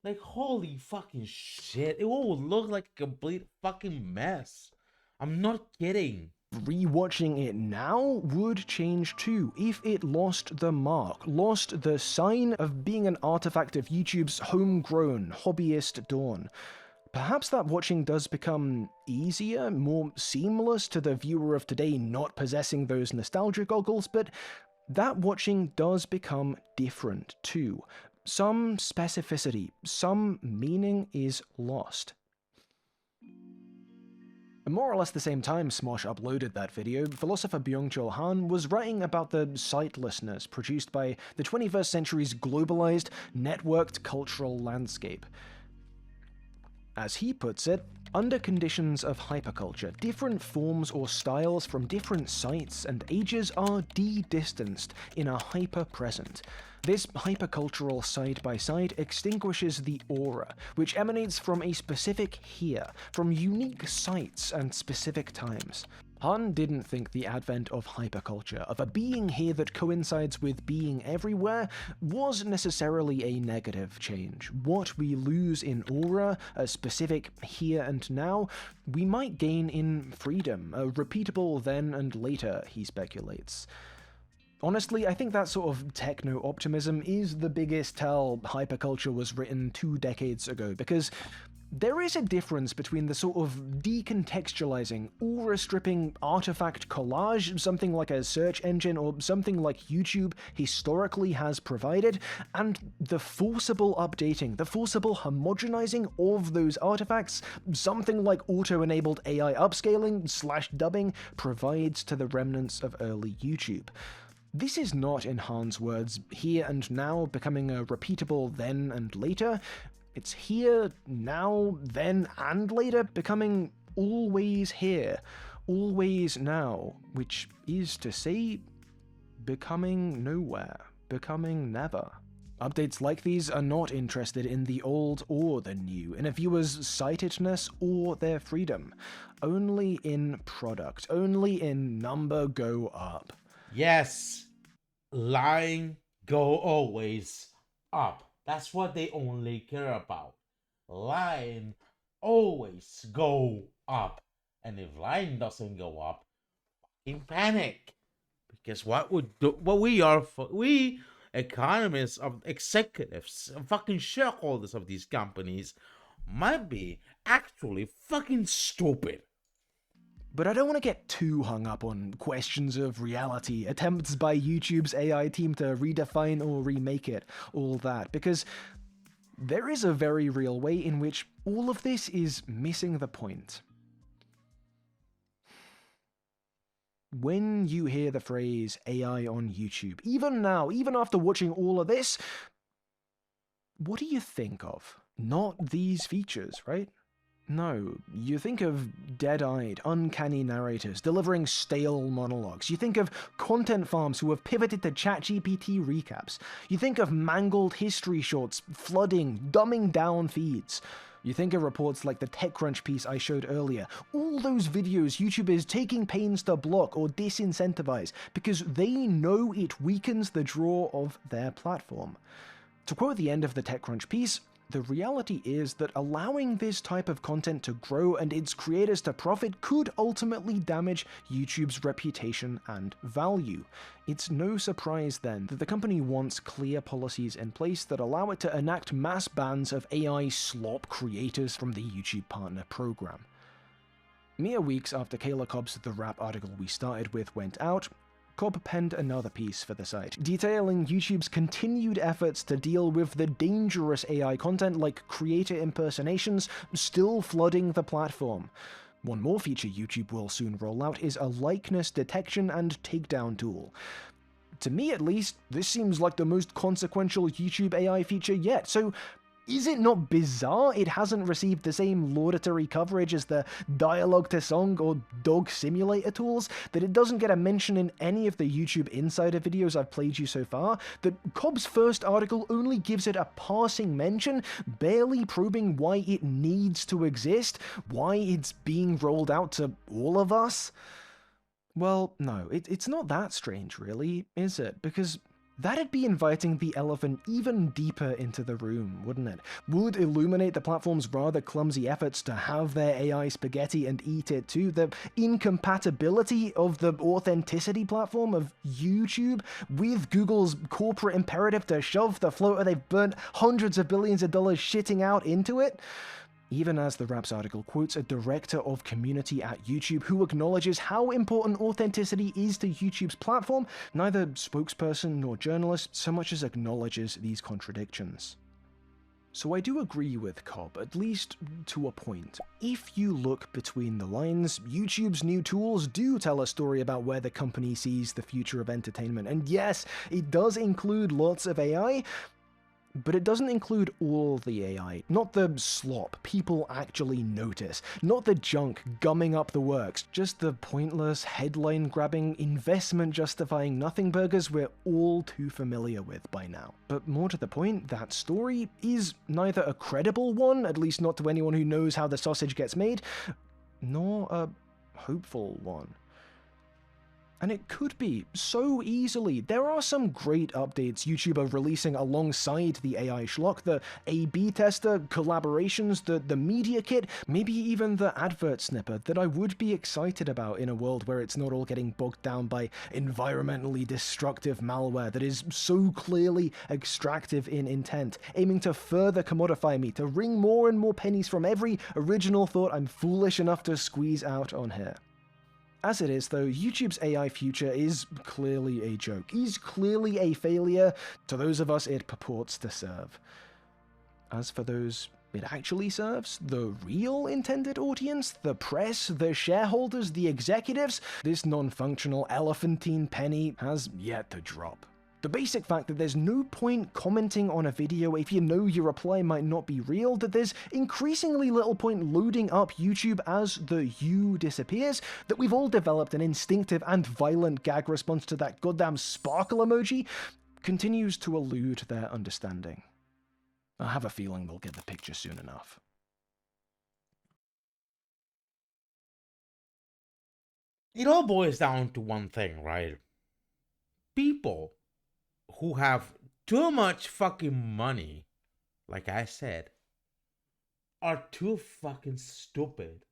Like, holy fucking shit. It will look like a complete fucking mess. I'm not kidding. Rewatching it now would change too if it lost the mark, lost the sign of being an artifact of YouTube's homegrown, hobbyist dawn. Perhaps that watching does become easier, more seamless to the viewer of today not possessing those nostalgia goggles, but that watching does become different too. Some specificity, some meaning is lost. At more or less the same time Smosh uploaded that video, philosopher Byung-Chul Han was writing about the sightlessness produced by the 21st century's globalized, networked cultural landscape. As he puts it, under conditions of hyperculture, different forms or styles from different sites and ages are de-distanced in a hyper-present. This hypercultural side-by-side extinguishes the aura, which emanates from a specific here, from unique sites and specific times. Han didn't think the advent of hyperculture, of a being here that coincides with being everywhere, was necessarily a negative change. What we lose in aura, a specific here and now, we might gain in freedom, a repeatable then and later, he speculates. Honestly, I think that sort of techno-optimism is the biggest tell hyperculture was written 2 decades ago, because there is a difference between the sort of decontextualizing, aura-stripping artifact collage, something like a search engine or something like YouTube historically has provided, and the forcible updating, the forcible homogenizing of those artifacts, something like auto-enabled AI upscaling / dubbing provides to the remnants of early YouTube. This is not, in Han's words, here and now becoming a repeatable then and later. It's here, now, then, and later becoming always here, always now, which is to say, becoming nowhere, becoming never. Updates like these are not interested in the old or the new, in a viewer's sightedness or their freedom. Only in product, only in number go up. Yes, line go always up. That's what they only care about. Line always go up. And if line doesn't go up, fucking panic. Because what we economists, of executives, fucking shareholders of these companies might be actually fucking stupid. But I don't want to get too hung up on questions of reality, attempts by YouTube's AI team to redefine or remake it, all that, because there is a very real way in which all of this is missing the point. when you hear the phrase AI on YouTube, even now, even after watching all of this, what do you think of? Not these features, right? No, you think of dead-eyed, uncanny narrators delivering stale monologues. You think of content farms who have pivoted to ChatGPT recaps. You think of mangled history shorts flooding, dumbing down feeds. You think of reports like the TechCrunch piece I showed earlier. All those videos YouTube is taking pains to block or disincentivize because they know it weakens the draw of their platform. To quote the end of the TechCrunch piece, the reality is that allowing this type of content to grow and its creators to profit could ultimately damage YouTube's reputation and value. It's no surprise then that the company wants clear policies in place that allow it to enact mass bans of AI slop creators from the YouTube Partner Program. Mere weeks after Kayla Cobb's The Wrap article we started with went out, Cobb penned another piece for the site, detailing YouTube's continued efforts to deal with the dangerous AI content like creator impersonations still flooding the platform. One more feature YouTube will soon roll out is a likeness detection and takedown tool. To me at least, this seems like the most consequential YouTube AI feature yet, so is it not bizarre it hasn't received the same laudatory coverage as the dialogue to song or dog simulator tools, that it doesn't get a mention in any of the YouTube Insider videos I've played you so far, that Cobb's first article only gives it a passing mention, barely probing why it needs to exist, why it's being rolled out to all of us? Well, no, it's not that strange really, is it? Because that'd be inviting the elephant even deeper into the room, wouldn't it? Would illuminate the platform's rather clumsy efforts to have their AI spaghetti and eat it too, the incompatibility of the authenticity platform of YouTube with Google's corporate imperative to shove the floater they've burnt hundreds of billions of dollars shitting out into it. Even as the Wraps article quotes a director of community at YouTube who acknowledges how important authenticity is to YouTube's platform, neither spokesperson nor journalist so much as acknowledges these contradictions. So I do agree with Cobb, at least to a point. If you look between the lines, YouTube's new tools do tell a story about where the company sees the future of entertainment, and yes, it does include lots of AI, but it doesn't include all the AI, not the slop people actually notice, not the junk gumming up the works, just the pointless, headline-grabbing, investment-justifying nothing burgers we're all too familiar with by now. But more to the point, that story is neither a credible one, at least not to anyone who knows how the sausage gets made, nor a hopeful one. And it could be, so easily. There are some great updates YouTube are releasing alongside the AI schlock, the A/B tester, collaborations, the media kit, maybe even the advert snipper that I would be excited about in a world where it's not all getting bogged down by environmentally destructive malware that is so clearly extractive in intent, aiming to further commodify me, to wring more and more pennies from every original thought I'm foolish enough to squeeze out on here. As it is, though, YouTube's AI future is clearly a joke, is clearly a failure to those of us it purports to serve. As for those it actually serves, the real intended audience, the press, the shareholders, the executives, this non-functional elephantine penny has yet to drop. The basic fact that there's no point commenting on a video if you know your reply might not be real, that there's increasingly little point loading up YouTube as the you disappears, that we've all developed an instinctive and violent gag response to that goddamn sparkle emoji, continues to elude their understanding. I have a feeling they'll get the picture soon enough. It all boils down to one thing, right? People who have too much fucking money, like I said, are too fucking stupid.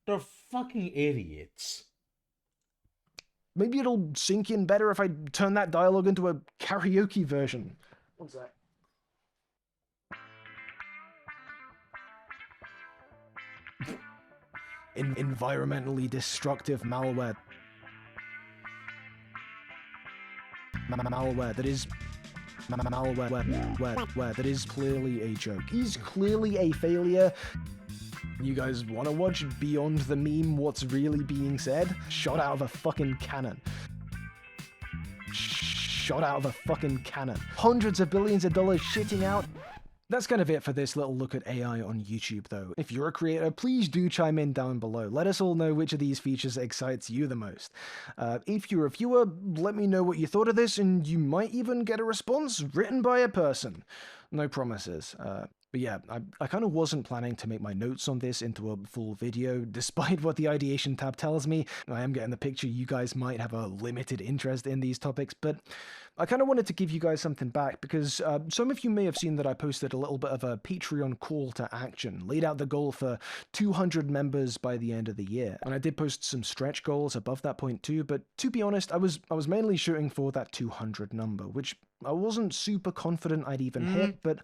They're fucking idiots. Maybe it'll sink in better if I turn that dialogue into a karaoke version. One sec. Environmentally destructive malware. Malware that is that is clearly a joke, is clearly a failure You guys want to watch Beyond the Meme What's Really Being Said? Shot out of a fucking cannon. Shot out of a fucking cannon. Hundreds of billions of dollars shitting out. That's kind of it for this little look at AI on YouTube, though. If you're a creator, please do chime in down below. Let us all know which of these features excites you the most. If you're a viewer, let me know what you thought of this, and you might even get a response written by a person. No promises. But yeah, I kind of wasn't planning to make my notes on this into a full video, despite what the ideation tab tells me. I am getting the picture you guys might have a limited interest in these topics, but I kind of wanted to give you guys something back because some of you may have seen that I posted a little bit of a Patreon call to action, laid out the goal for 200 members by the end of the year. And I did post some stretch goals above that point too, but to be honest, I was mainly shooting for that 200 number, which I wasn't super confident I'd even hit, but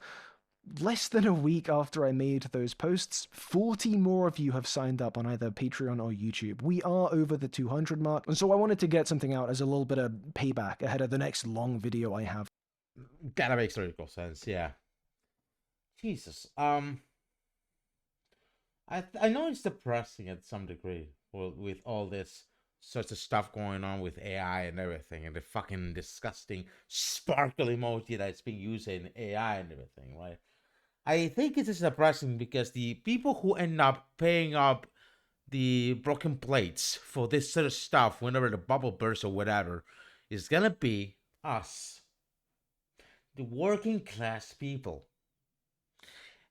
less than a week after I made those posts, 40 more of you have signed up on either Patreon or YouTube. We are over the 200 mark, and so I wanted to get something out as a little bit of payback ahead of the next long video I have. That makes logical sense, yeah. Jesus, I know it's depressing at some degree with all this sorts of stuff going on with AI and everything, and the fucking disgusting sparkle emoji that's being used in AI and everything, right? I think it is depressing because the people who end up paying up the broken plates for this sort of stuff whenever the bubble bursts or whatever is gonna be us, the working class people.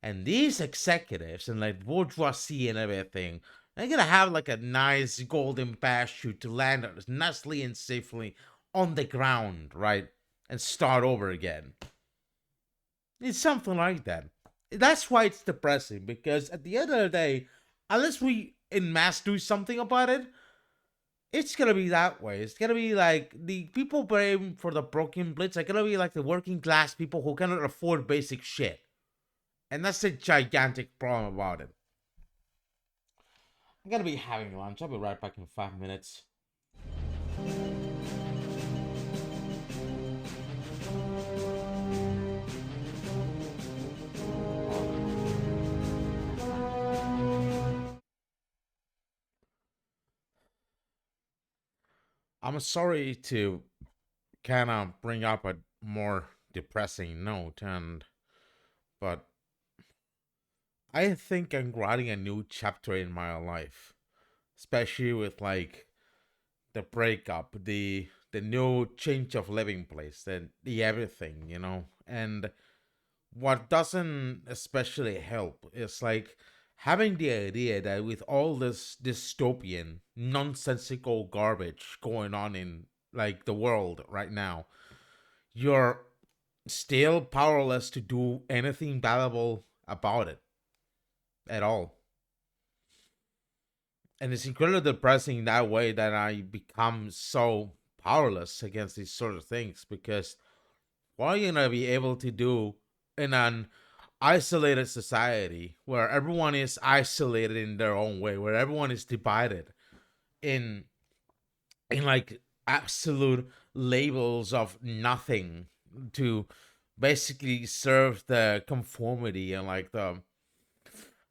And these executives and like bourgeoisie and everything, they're gonna have like a nice golden parachute to land nicely and safely on the ground, right? And start over again. It's something like that. That's why it's depressing, because at the end of the day, unless we en masse do something about it, it's gonna be that way. It's gonna be like the people paying for the broken blitz are gonna be like the working class people who cannot afford basic shit. And that's a gigantic problem about it. I'm gonna be having lunch. I'll be right back in 5 minutes. I'm sorry to kind of bring up a more depressing note, but I think I'm writing a new chapter in my life, especially with like the breakup, the new change of living place, the everything, you know. And what doesn't especially help is like having the idea that with all this dystopian, nonsensical garbage going on in like the world right now, you're still powerless to do anything valuable about it at all. And it's incredibly depressing that way that I become so powerless against these sort of things, because what are you gonna be able to do in an isolated society where everyone is isolated in their own way, where everyone is divided in like absolute labels of nothing to basically serve the conformity and like the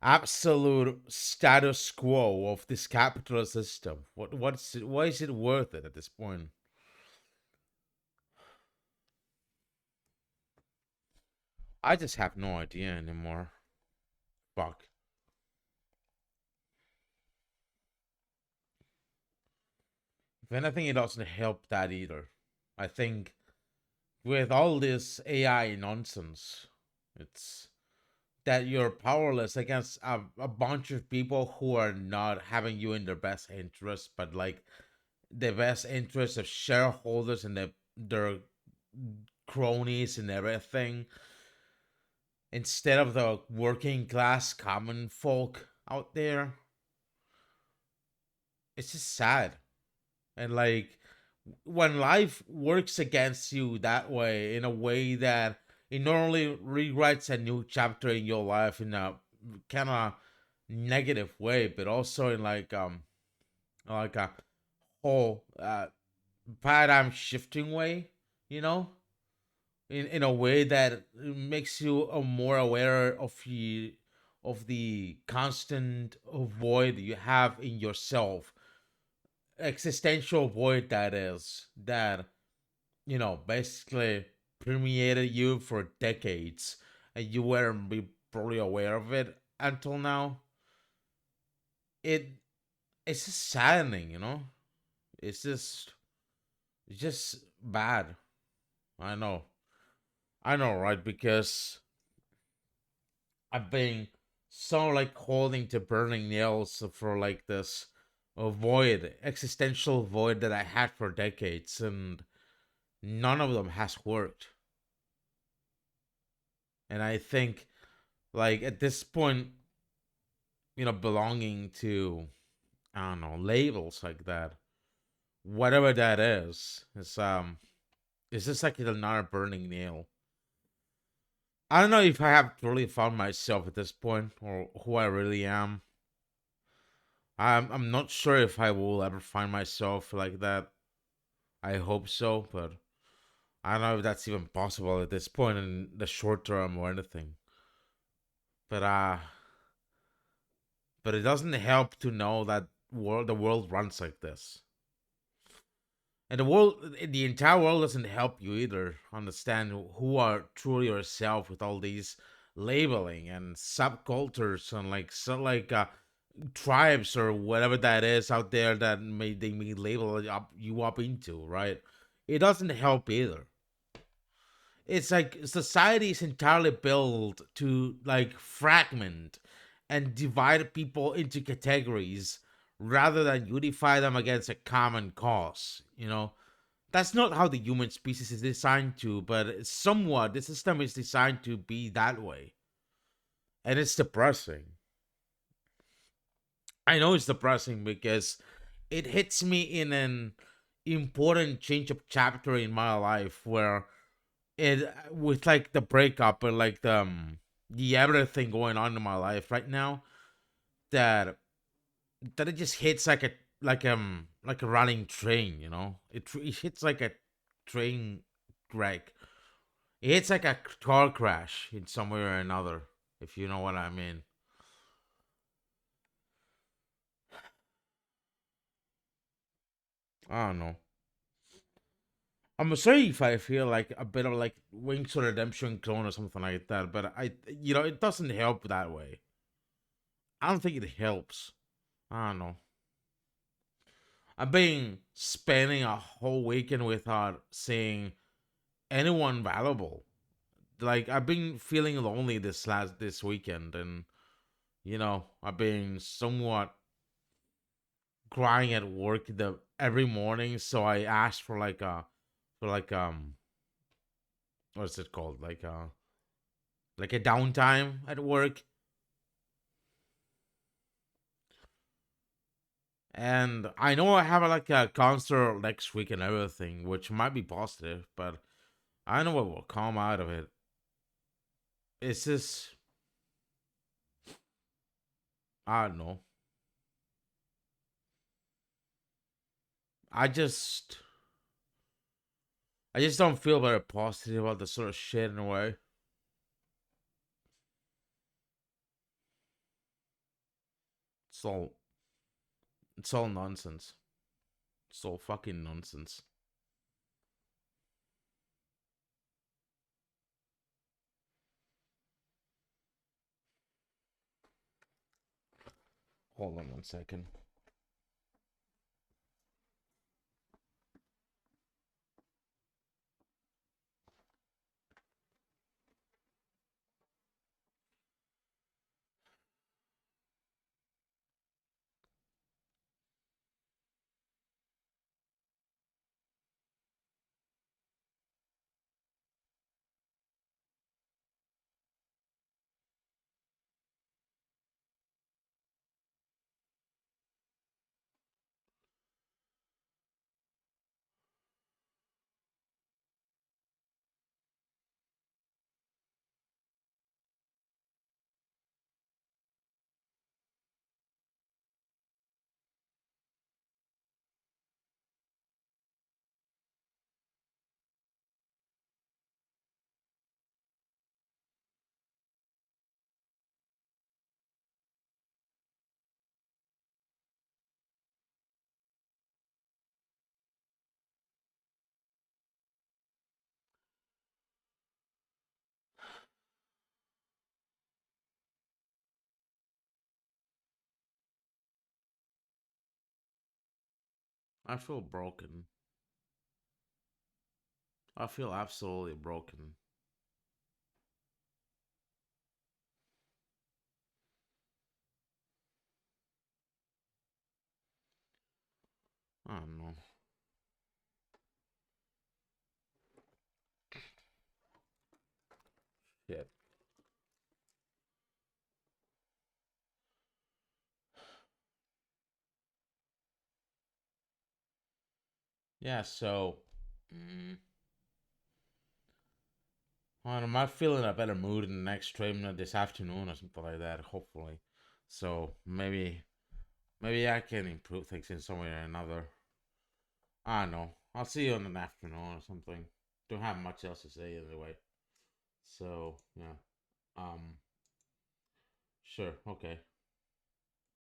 absolute status quo of this capitalist system? Why is it worth it at this point? I just have no idea anymore. Fuck. If anything, it doesn't help that either. I think with all this AI nonsense, it's that you're powerless against a bunch of people who are not having you in their best interest, but like the best interest of shareholders and their cronies and everything, instead of the working class common folk out there. It's just sad. And like when life works against you that way, in a way that it not only rewrites a new chapter in your life in a kind of negative way, but also in like a whole paradigm shifting way, you know, in a way that makes you more aware of the constant void you have in yourself, existential void that is, that, basically permeated you for decades and you weren't probably aware of it until now. It it's just saddening. It's just bad. I know. I know, right? Because I've been so like holding to burning nails for like this void, existential void that I had for decades, and none of them has worked. And I think, like, at this point, belonging to, I don't know, labels like that, whatever that is just like another burning nail. I don't know if I have truly found myself at this point or who I really am. I'm not sure if I will ever find myself like that. I hope so, but I don't know if that's even possible at this point in the short term or anything. But it doesn't help to know that the world runs like this. And the entire world doesn't help you either understand who are truly yourself with all these labeling and subcultures and tribes or whatever that is out there that they may label you up into, right? It doesn't help either. It's like society is entirely built to like fragment and divide people into categories rather than unify them against a common cause. That's not how the human species is designed to, but somewhat the system is designed to be that way. And it's depressing. I know it's depressing because it hits me in an important change of chapter in my life where it with like the breakup and like the everything going on in my life right now, that it just hits like a running train. It hits like a train wreck. It hits like a car crash in some way or another, if you know what I mean. I don't know. I'm sorry if I feel like a bit of like Wings of Redemption clone or something like that, but it doesn't help that way. I don't think it helps. I don't know. I've been spending a whole weekend without seeing anyone valuable. Like I've been feeling lonely this weekend, and I've been somewhat crying at work every morning. So I asked for what's it called, like a downtime at work. And I know I have like a concert next week and everything, which might be positive, but I know what will come out of it. It's just, I don't know. I just I just don't feel very positive about this sort of shit in a way. It's all it's all nonsense. It's all fucking nonsense. Hold on one second. I feel broken. I feel absolutely broken. I don't know. Shit. Yeah, so I might feel in a better mood in the next stream this afternoon or something like that, hopefully. So maybe I can improve things in some way or another. I don't know. I'll see you in the afternoon or something. Don't have much else to say anyway. So yeah. Sure, okay.